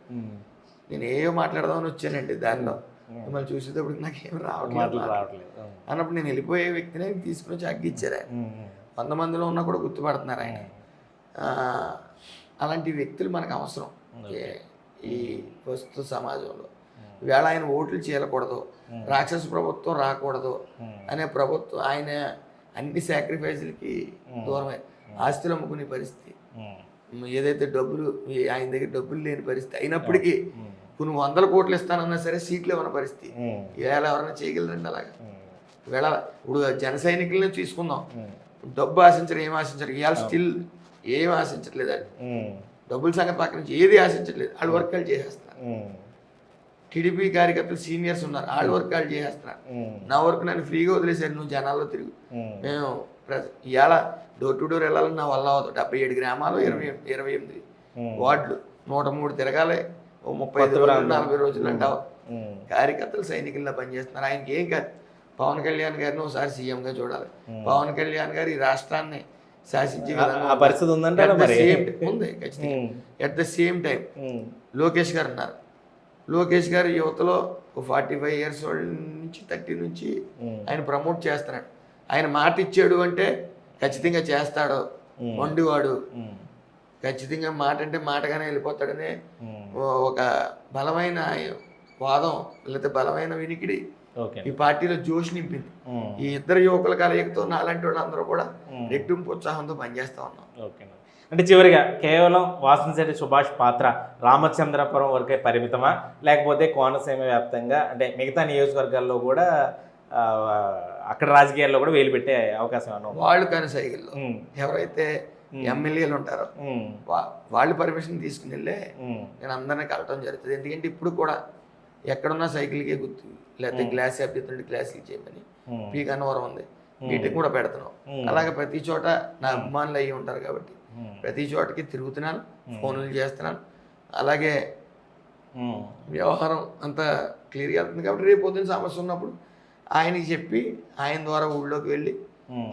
నేను ఏవో మాట్లాడదామని వచ్చానండి. దానిలో మిమ్మల్ని చూసేటప్పుడు నాకేం రావట్లేదు అన్నప్పుడు నేను వెళ్ళిపోయే వ్యక్తిని తీసుకుని వచ్చి అగ్గిచ్చారు. ఆయన 100 మందిలో ఉన్నా కూడా గుర్తుపడుతున్నారు ఆయన. అలాంటి వ్యక్తులు మనకు అవసరం ఈ ప్రస్తుత సమాజంలో. ఈవేళ ఆయన ఓట్లు చేయకూడదు, రాక్షస ప్రభుత్వం రాకూడదు అనే ప్రభుత్వం ఆయన అన్ని సాక్రిఫైస్లకి దూరమై ఆస్తులు అమ్ముకునే పరిస్థితి, ఏదైతే డబ్బులు ఆయన దగ్గర డబ్బులు లేని పరిస్థితి అయినప్పటికీ కొన్ని 100 కోట్లు ఇస్తానన్నా సరే సీట్లు ఇవ్వని పరిస్థితి. ఈవేళ ఎవరైనా చేయగలరండి అలాగా? ఈవేళ ఇప్పుడు జన సైనికులను తీసుకుందాం, డబ్బు ఆశించరు, ఏం ఆశించరు. ఇవాళ స్టిల్ ఏం ఆశించట్లేదు అది. డబ్బుల సంగతి పక్క నుంచి ఏది ఆశించట్లేదు. వాళ్ళు వర్క్ వాళ్ళు చేసేస్తున్నారు. టీడీపీ కార్యకర్తలు సీనియర్స్ ఉన్నారు, వాళ్ళ వర్క్ వాళ్ళు చేసేస్తున్నారు. నా వర్క్ నన్ను ఫ్రీగా వదిలేశారు, నువ్వు జనాల్లో తిరుగు. మేము ఇవాళ డోర్ టు డోర్ వెళ్ళాలని నా వల్ల అవుతుంది. 77 గ్రామాలు, 28 వార్డులు, 103 తిరగాలి, ఓ 35 రోజులు 40 రోజులు అంటావు. కార్యకర్తలు సైనికుల్లో పనిచేస్తున్నారు. ఆయనకి ఏం కాదు. పవన్ కళ్యాణ్ గారిని ఒకసారి సీఎంగా చూడాలి. పవన్ కళ్యాణ్ గారు ఈ రాష్ట్రాన్ని శాసించే విధంగా పరిస్థితి ఉందంటే ఉంది ఖచ్చితంగా. At the same time Lokesh గారు ఉన్నారు. లోకేష్ గారు యువతలో 45 ఇయర్స్ నుంచి 30 నుంచి ఆయన ప్రమోట్ చేస్తున్నాడు. ఆయన మాట ఇచ్చాడు అంటే ఖచ్చితంగా చేస్తాడు. మొండివాడు, ఖచ్చితంగా మాట అంటే మాటగానే వెళ్ళిపోతాడనే ఒక బలమైన వాదం లేకపోతే బలమైన వినికిడి ఈ పార్టీలో జోష్ నింపింది. ఈ ఇద్దరు యువకుల కలయికతో నాలాంటి వాళ్ళు అందరూ కూడా రెట్టింపు ఉత్సాహంతో పనిచేస్తా ఉన్నాం. అంటే చివరిగా కేవలం వాసనశెట్టి సుభాష్ పాత్ర రామచంద్రపురం వరకే పరిమితమా, లేకపోతే కోనసీమ వ్యాప్తంగా అంటే మిగతా నియోజకవర్గాల్లో కూడా అక్కడ రాజకీయాల్లో కూడా వేలు పెట్టే అవకాశం అన్న వాళ్ళు కానీ సైకిల్లో ఎవరైతే ఎమ్మెల్యేలు ఉంటారో వాళ్ళు పర్మిషన్ తీసుకుని వెళ్ళే నేను అందరినీ కలవటం జరుగుతుంది. ఎందుకంటే ఇప్పుడు కూడా ఎక్కడున్నా సైకిల్కే గుర్తు, లేకపోతే గ్లాస్ అభ్యర్థులు క్లాసులు చేయమని పీక్ అన్నవరం ఉంది, మీటింగ్ కూడా పెడుతున్నాం. అలాగే ప్రతి చోట నా అభిమానులు అయ్యి ఉంటారు కాబట్టి ప్రతి చోటకి తిరుగుతున్నాను, ఫోన్లు చేస్తున్నాను. అలాగే వ్యవహారం అంతా క్లియర్గా వెళ్తుంది కాబట్టి రేపు పొద్దున్న సమస్య ఉన్నప్పుడు ఆయనకి చెప్పి ఆయన ద్వారా ఊళ్ళోకి వెళ్ళి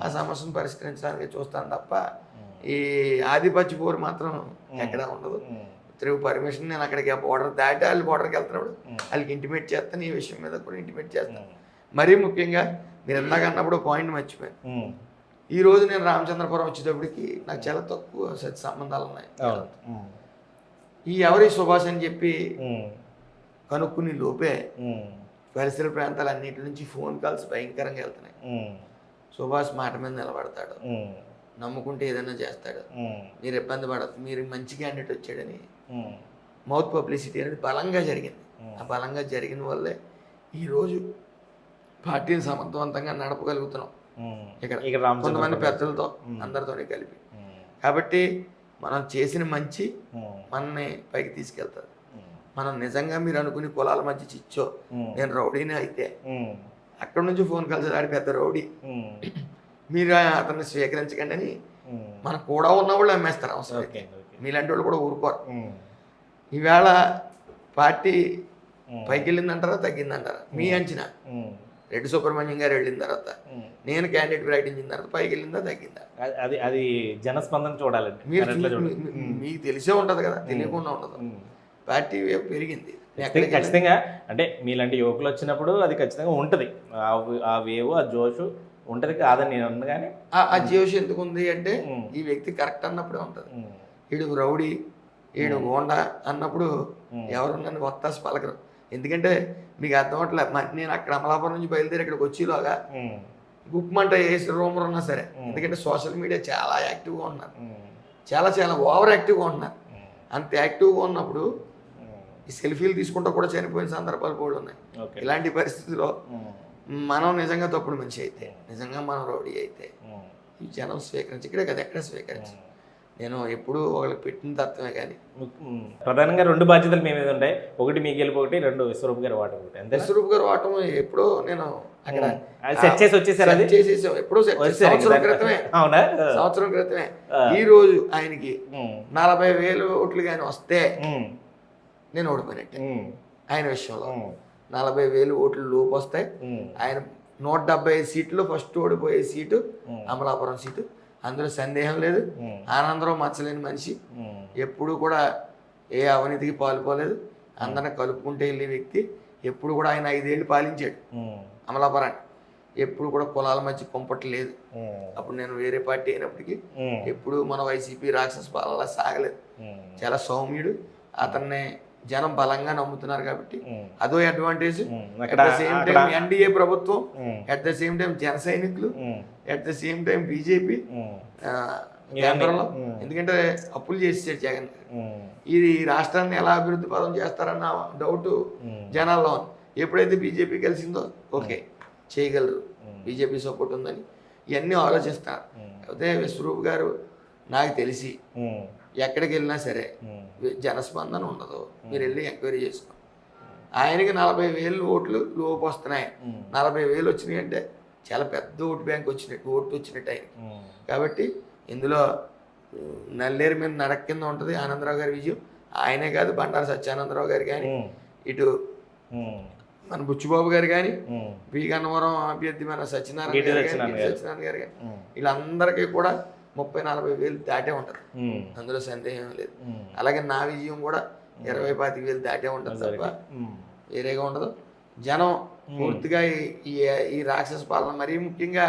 ఆ సమస్యను పరిష్కరించడానికి చూస్తాను తప్ప ఈ ఆధిపత్య పోరు మాత్రం ఎక్కడా ఉండదు. త్రూ పర్మిషన్ నేను అక్కడికి బోర్డర్ దాటి వాళ్ళు బోర్డర్కి వెళ్తున్నప్పుడు వాళ్ళకి ఇంటిమేట్ చేస్తాను, ఈ విషయం మీద కూడా ఇంటిమేట్ చేస్తాను. మరీ ముఖ్యంగా మీరు ఇందాక అన్నప్పుడు పాయింట్ మర్చిపోయాను. ఈ రోజు నేను రామచంద్రపురం వచ్చేటప్పటికి నాకు చాలా తక్కువ సత్య సంబంధాలు ఉన్నాయి. ఈ ఎవరి సుభాష్ అని చెప్పి కనుక్కుని లోపే పరిసర ప్రాంతాలు అన్నింటి నుంచి ఫోన్ కాల్స్ భయంకరంగా వెళ్తున్నాయి. సుభాష్ మాట మీద నిలబడతాడు, నమ్ముకుంటే ఏదైనా చేస్తాడు, మీరు ఇబ్బంది పడదు, మీరు మంచి క్యాండిడేట్ వచ్చాడని మౌత్ పబ్లిసిటీ అనేది బలంగా జరిగింది. ఆ బలంగా జరిగిన వల్లే ఈరోజు పార్టీని సమర్థవంతంగా నడపగలుగుతున్నాం ఇక్కడ కొంతమంది పెద్దలతో అందరితోనే కలిపి. కాబట్టి మనం చేసిన మంచి మనని పైకి తీసుకెళ్తారు. మనం నిజంగా మీరు అనుకుని కులాల మధ్య చిచ్చో నేను రౌడీని అయితే అక్కడ నుంచి ఫోన్ కాల్స్ ఆడి పెద్ద రౌడీ మీరు అతన్ని స్వీకరించకండి అని మనకు కూడా ఉన్న వాళ్ళు అమ్మేస్తారు. అవసరం మీలాంటి వాళ్ళు కూడా ఊరుకోరు. ఈవేళ పార్టీ పైకి వెళ్ళిందంటారా తగ్గిందంటారా మీ అంచనా? రెడ్డి సుబ్రహ్మణ్యం గారు వెళ్ళిన తర్వాత నేను క్యాండిడేట్ ప్రకటించిన తర్వాత పైకి వెళ్ళిందా తగ్గిందా? అది జనస్పందన చూడాలండి. మీకు తెలిసే ఉంటుంది కదా, తెలియకుండా ఉండదు. పార్టీ వేవ్ పెరిగింది ఖచ్చితంగా. అంటే మీలాంటి యువకులు వచ్చినప్పుడు అది ఖచ్చితంగా ఉంటుంది, ఆ వేవ్ ఆ జోషు ఉంటుంది కాదని నేను అన్న. కానీ ఆ జోష్ ఎందుకు ఉంది అంటే ఈ వ్యక్తి కరెక్ట్ అన్నప్పుడే ఉంటుంది. ఈడు రౌడీ, ఈడు గోండా అన్నప్పుడు ఎవరు నన్ను వత్తాసి పలకరు. ఎందుకంటే మీకు అర్థం అవట్లేదు. నేను అక్కడ అమలాపురం నుంచి బయలుదేరి ఇక్కడికి వచ్చేలాగా గుప్మంట వేసి రూమర్ ఉన్నా సరే, ఎందుకంటే సోషల్ మీడియా చాలా యాక్టివ్గా ఉన్నారు, చాలా చాలా ఓవర్ యాక్టివ్గా ఉన్నారు. అంత యాక్టివ్గా ఉన్నప్పుడు ఈ సెల్ఫీలు తీసుకుంటూ కూడా చనిపోయిన సందర్భాలు కూడా ఉన్నాయి. ఇలాంటి పరిస్థితుల్లో మనం నిజంగా తప్పుడు మనిషి అయితే, నిజంగా మనం రౌడీ అయితే ఈ జనం స్వీకరించి ఇక్కడే కదా ఎక్కడ స్వీకరించి నేను ఎప్పుడు వాళ్ళకి పెట్టిన తత్వమే. కానీ ప్రధానంగా 2 బాధ్యతలు మీ మీద ఉంటాయి. ఒకటి మీ గెలుపు, ఒకటి 2 విశ్వరూప్ గారు వాటం. విశ్వరూప్ గారు వాటం ఎప్పుడో నేను అక్కడ సెట్ చేసి వచ్చేసారు, చేసేసాం ఎప్పుడో సంవత్సరం క్రితమే. సంవత్సరం క్రితమే ఈ రోజు ఆయనకి 40,000 ఓట్లు కానీ వస్తే నేను ఓడిపోయినట్టే. ఆయన విషయంలో 40,000 ఓట్లు లోపు వస్తాయి. ఆయన 175 సీట్లు ఫస్ట్ ఓడిపోయే సీటు అమలాపురం సీటు, అందులో సందేహం లేదు. ఆనందరావు మచ్చలేని మనిషి, ఎప్పుడు కూడా ఏ అవినీతికి పాల్పోలేదు, అందరిని కలుపుకుంటే వెళ్ళే వ్యక్తి. ఎప్పుడు కూడా ఆయన 5 ఏళ్ళు పాలించాడు అమలాపురాన్ని, ఎప్పుడు కూడా కులాల మధ్య పంపట్లేదు. అప్పుడు నేను వేరే పార్టీ అయినప్పటికీ ఎప్పుడు మన వైసీపీ రాక్షస పాలన సాగలేదు. చాలా సౌమ్యుడు, అతన్ని జనం బలంగా నమ్ముతున్నారు కాబట్టి అదో advantage. At the same time NDA ప్రభుత్వం, అట్ ద సేమ్ టైం జన సైనికులు, at the same time BJP కేంద్రంలో. ఎందుకంటే అప్పులు చేసేసాడు జగన్. ఇది రాష్ట్రాన్ని ఎలా అభివృద్ధి పదం చేస్తారన్న డౌట్ జనాల్లో. ఎప్పుడైతే బీజేపీ కలిసిందో ఓకే చేయగలరు, బీజేపీ సపోర్ట్ ఉందని ఇవన్నీ ఆలోచిస్తారు. అయితే విశ్వరూప్ గారు నాకు తెలిసి ఎక్కడికి వెళ్ళినా సరే జనస్పందన ఉండదు. మీరు వెళ్ళి ఎంక్వైరీ చేసుకోండి. ఆయనకి 40,000 ఓట్లు లోపు వస్తున్నాయి. 40,000 వచ్చినాయి అంటే చాలా పెద్ద ఓటు బ్యాంక్ వచ్చినట్టు, ఓటు వచ్చినట్టు ఆయనకి. కాబట్టి ఇందులో నల్లేరు మీద నడక కింద ఉంటుంది ఆనందరావు గారి విజయం. ఆయనే కాదు, బండారు సత్యానందరావు గారు కానీ, ఇటు మన బుచ్చిబాబు గారు కానీ, పి గన్నవరం అభ్యర్థి మన సత్యనారాయణ గారు కానీ, వీళ్ళందరికీ కూడా 30,000-40,000 దాటే ఉంటుంది. అందులో సందేహం లేదు. అలాగే నా విజయం కూడా 20,000-25,000 దాటే ఉంటుంది తప్ప వేరేగా ఉండదు. జనం పూర్తిగా ఈ రాక్షస పాలన, మరీ ముఖ్యంగా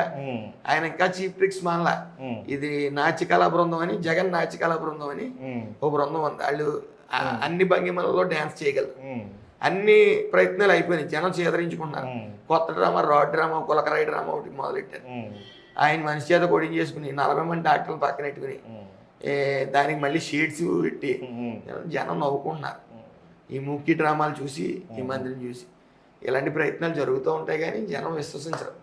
ఆయన ఇంకా చీఫ్ ట్రిక్స్ మానలా. ఇది నాట్యకళా బృందం అని, జగన్ నాట్యకళా బృందం అని ఓ బృందం ఉంది. వాళ్ళు అన్ని భంగిమలలో డ్యాన్స్ చేయగలరు. అన్ని ప్రయత్నాలు అయిపోయినాయి, జనం చేదరించుకుంటున్నారు. కొత్త డ్రామా, రాడ్ డ్రామా, కులకరాయి డ్రామా ఒకటి మొదలెట్టారు. ఆయన మనిషి చేత కోడింగ్ చేసుకుని 40 మంది డాక్టర్లు పక్కన పెట్టుకుని దానికి మళ్ళీ షీట్స్ పెట్టి జనం నవ్వుకుంటున్నారు. ఈ మూకీ డ్రామాలు చూసి, ఈ మందిని చూసి ఇలాంటి ప్రయత్నాలు జరుగుతూ ఉంటాయి కానీ జనం విశ్వసించరు.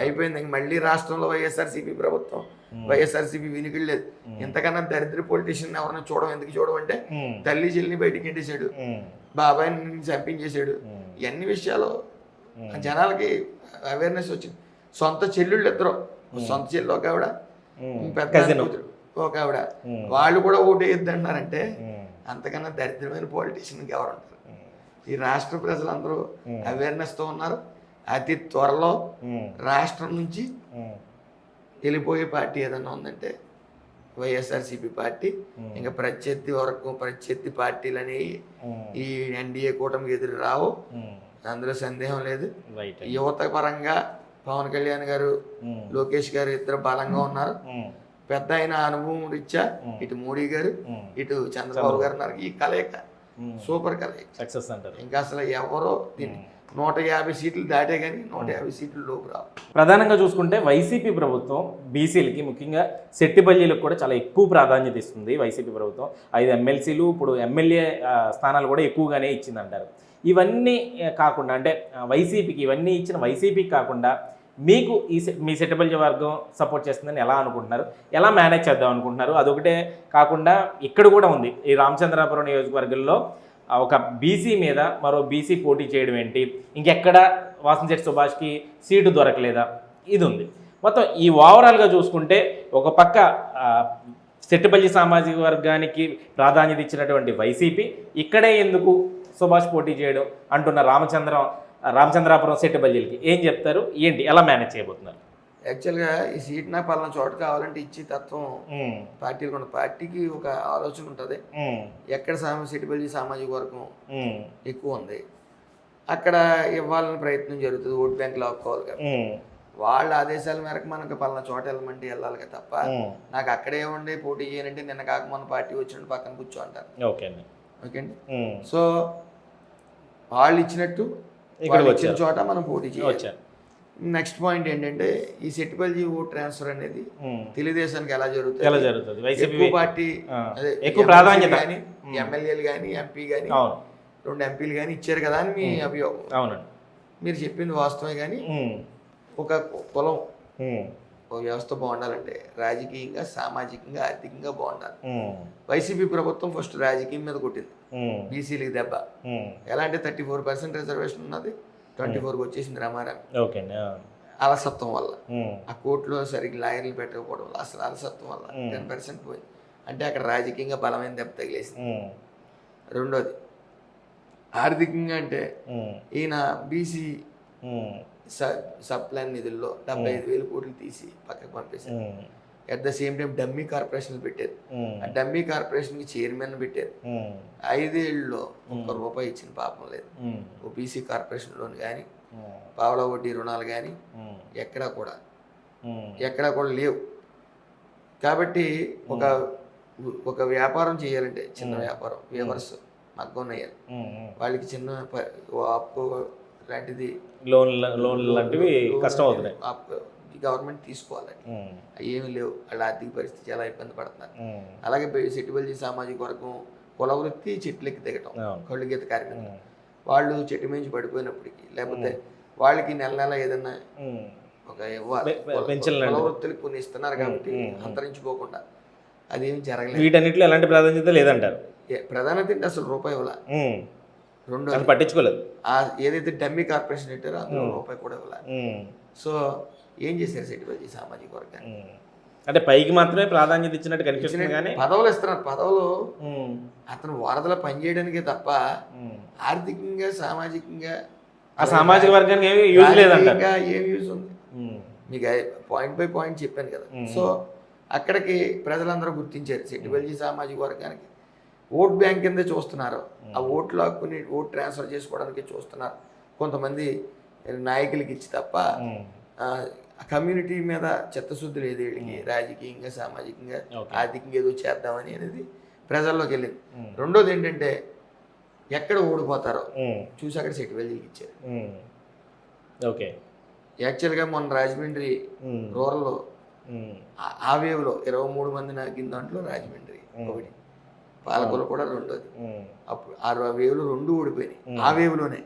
అయిపోయింది. ఇంక మళ్ళీ రాష్ట్రంలో వైఎస్ఆర్సీపీ ప్రభుత్వం, వైఎస్ఆర్సీపీ వినికిడి లేదు. ఇంతకన్నా దరిద్ర పొలిటీషియన్ ఎవరైనా ఎందుకు చూడమంటే తల్లి చెల్లిని బయటికి ఇంటేసాడు, బాబాయిని చంపించేశాడు. ఇవన్నీ విషయాలు జనాలకి అవేర్నెస్ వచ్చింది. సొంత చెల్లెళ్ళు ఇద్దరు, సొంత చెల్లి ఒక ఆవిడ, పెద్ద ఒక ఆవిడ, వాళ్ళు కూడా ఓటు వేయొద్దన్నారంటే అంతకన్నా దరిద్రమైన పొలిటీషియన్కి ఎవరు ఉంటారు? ఈ రాష్ట్ర ప్రజలందరూ అవేర్నెస్తో ఉన్నారు. అతి త్వరలో రాష్ట్రం నుంచి వెళ్ళిపోయే పార్టీ ఏదన్నా ఉందంటే వైఎస్ఆర్సీపీ పార్టీ. ఇంకా ప్రత్యర్థి పార్టీలు అనేవి ఈ ఎన్డీఏ కూటమికి ఎదురు రావు, అందులో సందేహం లేదు. యువత పరంగా పవన్ కళ్యాణ్ గారు, లోకేష్ గారు ఇద్దరు బలంగా ఉన్నారు. పెద్ద అయిన అనుభవం రీత్యా ఇటు మోడీ గారు, ఇటు చంద్రబాబు గారు ఉన్నారు. ఈ కలయిక సూపర్ కలయిక, సక్సెస్ అంటారు. ఇంకా అసలు ఎవరో 150 సీట్లు దాటే కానీ 150 సీట్లు లోపు రావు. ప్రధానంగా చూసుకుంటే వైసీపీ ప్రభుత్వం బీసీలకి, ముఖ్యంగా శెట్టిపల్లీలకు కూడా చాలా ఎక్కువ ప్రాధాన్యత ఇస్తుంది. వైసీపీ ప్రభుత్వం 5 ఎమ్మెల్సీలు, ఇప్పుడు ఎమ్మెల్యే స్థానాలు కూడా ఎక్కువగానే ఇచ్చిందంటారు. ఇవన్నీ కాకుండా, అంటే వైసీపీకి ఇవన్నీ ఇచ్చిన వైసీపీకి కాకుండా మీకు మీ శెట్టిపల్లి వర్గం సపోర్ట్ చేస్తుందని ఎలా అనుకుంటున్నారు? ఎలా మేనేజ్ చేద్దాం అనుకుంటున్నారు? అదొకటే కాకుండా ఇక్కడ కూడా ఉంది, ఈ రామచంద్రాపురం నియోజకవర్గంలో ఒక బీసీ మీద మరో బీసీ పోటీ చేయడం ఏంటి, ఇంకెక్కడ వాసంశెట్టి సుభాష్కి సీటు దొరకలేదా, ఇది ఉంది. మొత్తం ఈ ఓవరాల్గా చూసుకుంటే ఒక పక్క శెట్టిపల్లి సామాజిక వర్గానికి ప్రాధాన్యత ఇచ్చినటువంటి వైసీపీ, ఇక్కడే ఎందుకు సుభాష్ పోటీ చేయడం అంటున్న రామచంద్రాపురం శెట్టిపల్లికి ఏం చెప్తారు? ఏంటి, ఎలా మేనేజ్ చేయబోతున్నారు? యాక్చువల్గా ఈ సీట్ నా పలానా చోట కావాలంటే ఇచ్చే తత్వం పార్టీలకు ఉన్న, పార్టీకి ఒక ఆలోచన ఉంటుంది. ఎక్కడ శెట్టిపల్లి సామాజిక వర్గం ఎక్కువ ఉంది అక్కడ ఇవ్వాలని ప్రయత్నం జరుగుతుంది. ఓట్ బ్యాంక్ లాక్కోవాలి కదా, వాళ్ళ ఆదేశాల మేరకు మనకు పలానా చోట వెళ్ళమంటే వెళ్ళాలి కదా తప్ప నాకు అక్కడే ఉండి పోటీ చేయనంటే నిన్న కాక మన పార్టీ వచ్చినట్టు పక్కన కూర్చో అంటారు. ఓకే అండి. సో వాళ్ళు ఇచ్చినట్టు ఇచ్చిన చోట మనం పోటీ చేయాలి. నెక్స్ట్ పాయింట్ ఏంటంటే ఈ శెట్టిపల్లి ఓట్ ట్రాన్స్ఫర్ అనేది తెలుగుదేశానికి ఎలా జరుగుతుంది? ఎక్కువ పార్టీ ఎక్కువ ప్రాధాన్యత కానీ, ఎమ్మెల్యేలు కానీ, ఎంపీ కానీ, 2 ఎంపీలు కానీ ఇచ్చారు కదా అని మీ అభియోగం. అవునండి, మీరు చెప్పింది వాస్తవమే. కానీ ఒక కులం, ఒక వ్యవస్థ బాగుండాలంటే రాజకీయంగా, సామాజికంగా, ఆర్థికంగా బాగుండాలి. వైసీపీ ప్రభుత్వం ఫస్ట్ రాజకీయం మీద కొట్టింది, బీసీలకి దెబ్బ. ఎలా అంటే 34% రిజర్వేషన్ ఉన్నది, 24కి వచ్చేసింది రమారామి. అలసత్వం వల్ల, ఆ కోర్టులో సరిగ్గా లాయర్లు పెట్టకపోవడం వల్ల, అసలు అలసత్వం వల్ల 10% పోయింది. అంటే అక్కడ రాజకీయంగా బలమైన దెబ్బ తగిలేసింది. రెండోది ఆర్థికంగా, అంటే ఈయన బీసీ సబ్ ప్లాన్ నిధుల్లో 75,000 కోట్లు తీసి పక్కకు పంపేశారు. At the same time dummy కార్పొరేషన్లు పెట్టారు. ఆ డమ్మీ కార్పొరేషన్కి చైర్మన్ పెట్టారు. 5 ఏళ్ళలో ₹1 ఇచ్చిన పాపం లేదు. ఓబీసీ కార్పొరేషన్ లోన్ కానీ, పావలా వడ్డీ రుణాలు కానీ ఎక్కడా కూడా లేవు. కాబట్టి ఒక వ్యాపారం చేయాలంటే, చిన్న వ్యాపారం, వ్యూవర్స్ మగ్గం వేయాలి, వాళ్ళకి చిన్న అప్పు లాంటిది, లోన్ లాంటివి కష్టం అవుతున్నాయి, గవర్నమెంట్ తీసుకోవాలని ఏమి లేవు. వాళ్ళ ఆర్థిక పరిస్థితి చాలా ఇబ్బంది పడుతున్నారు. అలాగే శెట్టిపల్లి సామాజిక వర్గం కుల వృత్తి చెట్లెక్కి దిగటం, కళ్ళు గీత కార్మికులు, వాళ్ళు చెట్టు మించి పడిపోయినప్పటికీ, లేకపోతే వాళ్ళకి నెల ఏదన్నా ఒక ఇవ్వాలి, కుల వృత్తులకు కొన్ని ఇస్తున్నారు కాబట్టి అంతరించిపోకుండా అదేమి జరగలేదు. వీటన్నిటిలో ఎలాంటి ప్రాధాన్యత లేదంటారు. ప్రధానత ఏంటి అసలు రూపాయి ఇవ్వాల. రెండో అది పట్టించుకోలేదు. ఏదైతే డమ్మీ కార్పొరేషన్ పెట్టారో అందులో రూపాయి కూడా ఇవ్వాల. సో ఏం చేశారు సెటిల్మెంట్ ఈ సామాజిక వర్గాన్ని? అంటే పైకి మాత్రమే ప్రాధాన్యత ఇచ్చినట్టు కనిపిస్తుంది కానీ పదవులు ఇస్తున్నారు. పదవులు అతను వారధలో పనిచేయడానికే తప్ప ఆర్థికంగా సామాజికంగా ఆ సామాజిక వర్గానికి ఏమి యూజ్ లేదంటారు. ఏం యూజ్ ఉంది? మీకు పాయింట్ బై పాయింట్ చెప్పాను కదా. సో అక్కడికి ప్రజలందరూ గుర్తించారు సెట్టిబల్జీ సామాజిక వర్గానికి ఓట్ బ్యాంక్ కింద చూస్తున్నారు. ఆ ఓట్లు లాక్కుని ఓట్ ట్రాన్స్ఫర్ చేసుకోవడానికి చూస్తున్నారు కొంతమంది నాయకులకి ఇచ్చి తప్ప కమ్యూనిటీ మీద చిత్తశుద్ధి లేదు వీళ్ళకి. రాజకీయంగా సామాజికంగా ఆర్థికంగా ఏదో చేద్దామని అనేది ప్రజల్లోకి వెళ్ళింది. రెండోది ఏంటంటే ఎక్కడ ఓడిపోతారో చూసి అక్కడ సెట్టిబల్జీకి ఇచ్చారు. ఓకే, యాక్చువల్గా మొన్న రాజమండ్రి రూరల్లో ఆ వేవ్లో 23 మంది నాకిన దాంట్లో రాజమండ్రి ఒకటి, పాలకొల్లు కూడా రెండోది. అప్పుడు ఆ వేవ్లో 2 ఓడిపోయినాయి. ఆ వేవ్లోనే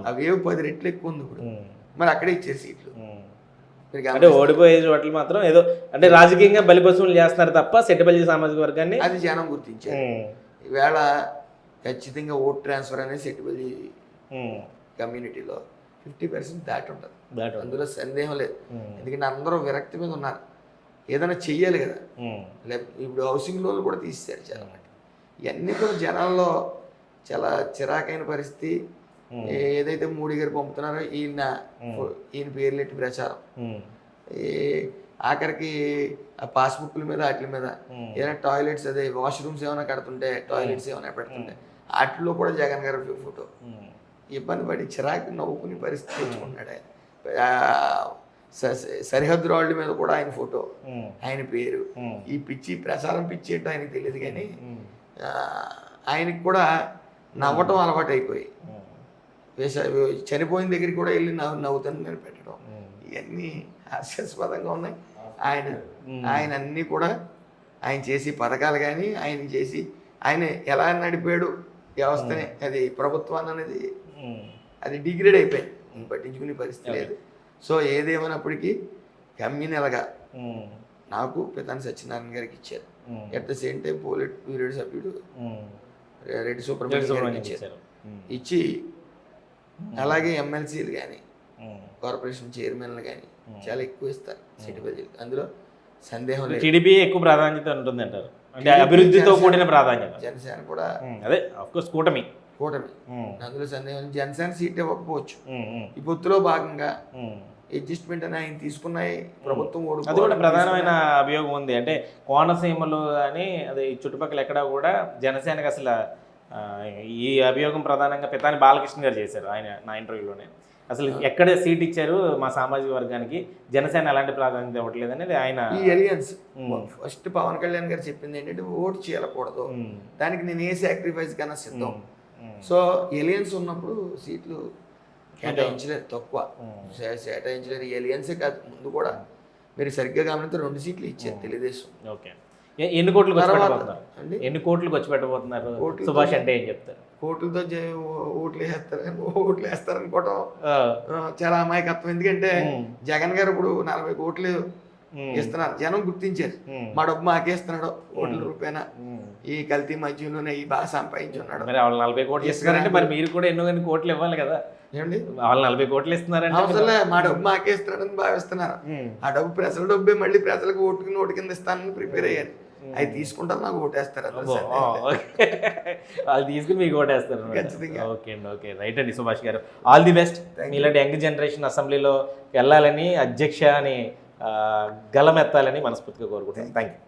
ఆ వేవ్ 10 రెట్లు ఎక్కువ ఉంది ఇప్పుడు. మరి అక్కడే ఇచ్చారు సీట్లు. అంటే ఓడిపోయే చోట్ల మాత్రం ఏదో అంటే రాజకీయంగా బలిపశువులు చేస్తున్నారు తప్ప సెట్టిబల్జీ సామాజిక వర్గాన్ని అది జనం గుర్తించారు. ఈవేళ ఖచ్చితంగా ఓట్ ట్రాన్స్ఫర్ అనేది సెట్టిబల్జీ కమ్యూనిటీలో 50% దాటి ఉంటుంది. అందులో సందేహం లేదు. ఎందుకంటే అందరూ విరక్తి మీద ఉన్నారు. ఏదైనా చెయ్యాలి కదా. ఇప్పుడు హౌసింగ్ లోన్లు కూడా తీసేశారు చాలా మంది. ఇవన్నీ కూడా జనాల్లో చాలా చిరాకైన పరిస్థితి. ఏదైతే మోడీ గారు పంపుతున్నారో ఈయన పేర్లెట్టి ప్రచారం, ఆఖరికి ఆ పాస్బుక్ల మీద వాటి మీద ఏదైనా టాయిలెట్స్ అదే వాష్రూమ్స్ ఏమైనా కడుతుంటే టాయిలెట్స్ ఏమైనా పెడుతుంటే వాటిలో కూడా జగన్ గారు ఫోటో. ఇబ్బంది పడి చిరాకు నవ్వుకునే పరిస్థితి తెచ్చుకున్నాడు ఆయన. సరిహద్దు రాళ్ళ మీద కూడా ఆయన ఫోటో, ఆయన పేరు. ఈ పిచ్చి ప్రచారం పిచ్చి ఏంటో ఆయనకు తెలియదు కానీ ఆయనకి కూడా నవ్వటం అలవాటు అయిపోయి చనిపోయిన దగ్గరికి కూడా వెళ్ళి నవ్వుతాను పెట్టడం ఇవన్నీ హాస్యాస్పదంగా ఉన్నాయి. ఆయన అన్నీ కూడా ఆయన చేసి పథకాలు కానీ ఆయన ఎలా నడిపాడు వ్యవస్థని, అది ప్రభుత్వాన్ని అనేది అది డిగ్రేడ్ అయిపోయింది. పట్టించుకునే పరిస్థితి లేదు. సో ఏదేమైనప్పటికీ కమ్యూనల్గా నాకు పితాని సత్యనారాయణ గారికి ఇచ్చారు. At the same time polit bureau సభ్యుడు రెడ్డి సుబ్రహ్మణ్యం ఇచ్చారు. ఇచ్చి అలాగే ఎమ్మెల్సీలు కానీ కార్పొరేషన్ చైర్మన్లు కానీ చాలా ఎక్కువ ఇస్తారు సెట్టిబల్జీలకు. అందులో సందేహం లేదు. టీడీపీ ఎక్కువ ప్రాధాన్యత ఉంటుంది అంటారు. అంటే అభివృద్ధితో కూడిన ప్రాధాన్యత. జనసేన కూడా అదే ఆఫ్కోర్స్ కూటమి. అందులో సందేహం. జనసేన సీట్ ఇవ్వకపోవచ్చు. ఈ పొత్తులో భాగంగా అడ్జస్ట్మెంట్ అని ఆయన తీసుకున్నాయి. ప్రభుత్వం అది కూడా ప్రధానమైన అభియోగం ఉంది. అంటే కోనసీమలో కానీ అదే చుట్టుపక్కల ఎక్కడా కూడా జనసేనకి అసలు ఈ అభియోగం ప్రధానంగా పితాని బాలకృష్ణ గారు చేశారు. ఆయన నా ఇంటర్వ్యూలోనే అసలు ఎక్కడ సీట్ ఇచ్చారు మా సామాజిక వర్గానికి, జనసేన ఎలాంటి ప్రాధాన్యత ఇవ్వట్లేదు అనేది ఆయన. ఈ అలియన్స్ ఫస్ట్ పవన్ కళ్యాణ్ గారు చెప్పింది ఏంటంటే ఓటు చేయకూడదు, దానికి నేను ఏ సాక్రిఫైస్ కన్నా సిద్ధం. సో ఎలియన్స్ ఉన్నప్పుడు సీట్లు కేటాయించలేదు, తక్కువ కేటాయించలేదు. ఎలియన్సే కాదు, ముందు కూడా మీరు సరిగ్గా గమనిస్తే 2 సీట్లు ఇచ్చారు తెలుగుదేశం. ఓకే, ఎన్ని కోట్లకు వచ్చి పెట్టబోతున్నారు సుభాష్ అంటే ఏం చెప్తారు? కోట్లతో ఓట్లు వేస్తారనుకోవటం చాలా అమాయకత్వం. ఎందుకంటే జగన్ గారు ఇప్పుడు 40 కోట్లు ఇస్తున్నారు. జనం గుర్తించారు, మా డబ్బు మాకేస్తున్నాడు ఓట్ల రూపాయన, ఈ కల్తీ మధ్యంలోనే ఈ బాగా సంపాదించున్నాడు. మరి వాళ్ళు 40 కోట్లు ఇస్తున్నారంటే మరి మీరు కూడా ఎన్నో కొన్ని కోట్లు ఇవ్వాలి కదా. ఏమండి వాళ్ళు 40 కోట్లు ఇస్తున్నారంటే అవసరం మా డబ్బు మాకేస్తున్నాడని భావిస్తున్నారు. ఆ డబ్బు ప్రజల డబ్బే, మళ్ళీ ప్రజలకు ఓటు కింద ఇస్తానని ప్రిపేర్ అయ్యారు. అవి తీసుకుంటారు, నాకు ఓటేస్తారు. వాళ్ళు తీసుకుని మీకు ఓటేస్తారు ఖచ్చితంగా. ఓకే అండి, ఓకే, రైట్ అండి. సుభాష్ గారు ఆల్ ది బెస్ట్. మీలాంటి యంగ్ జనరేషన్ అసెంబ్లీలో వెళ్ళాలని, అధ్యక్ష అని గలమెత్తాలని మనస్ఫూర్తిగా కోరుకుంటున్నాను. Thank you.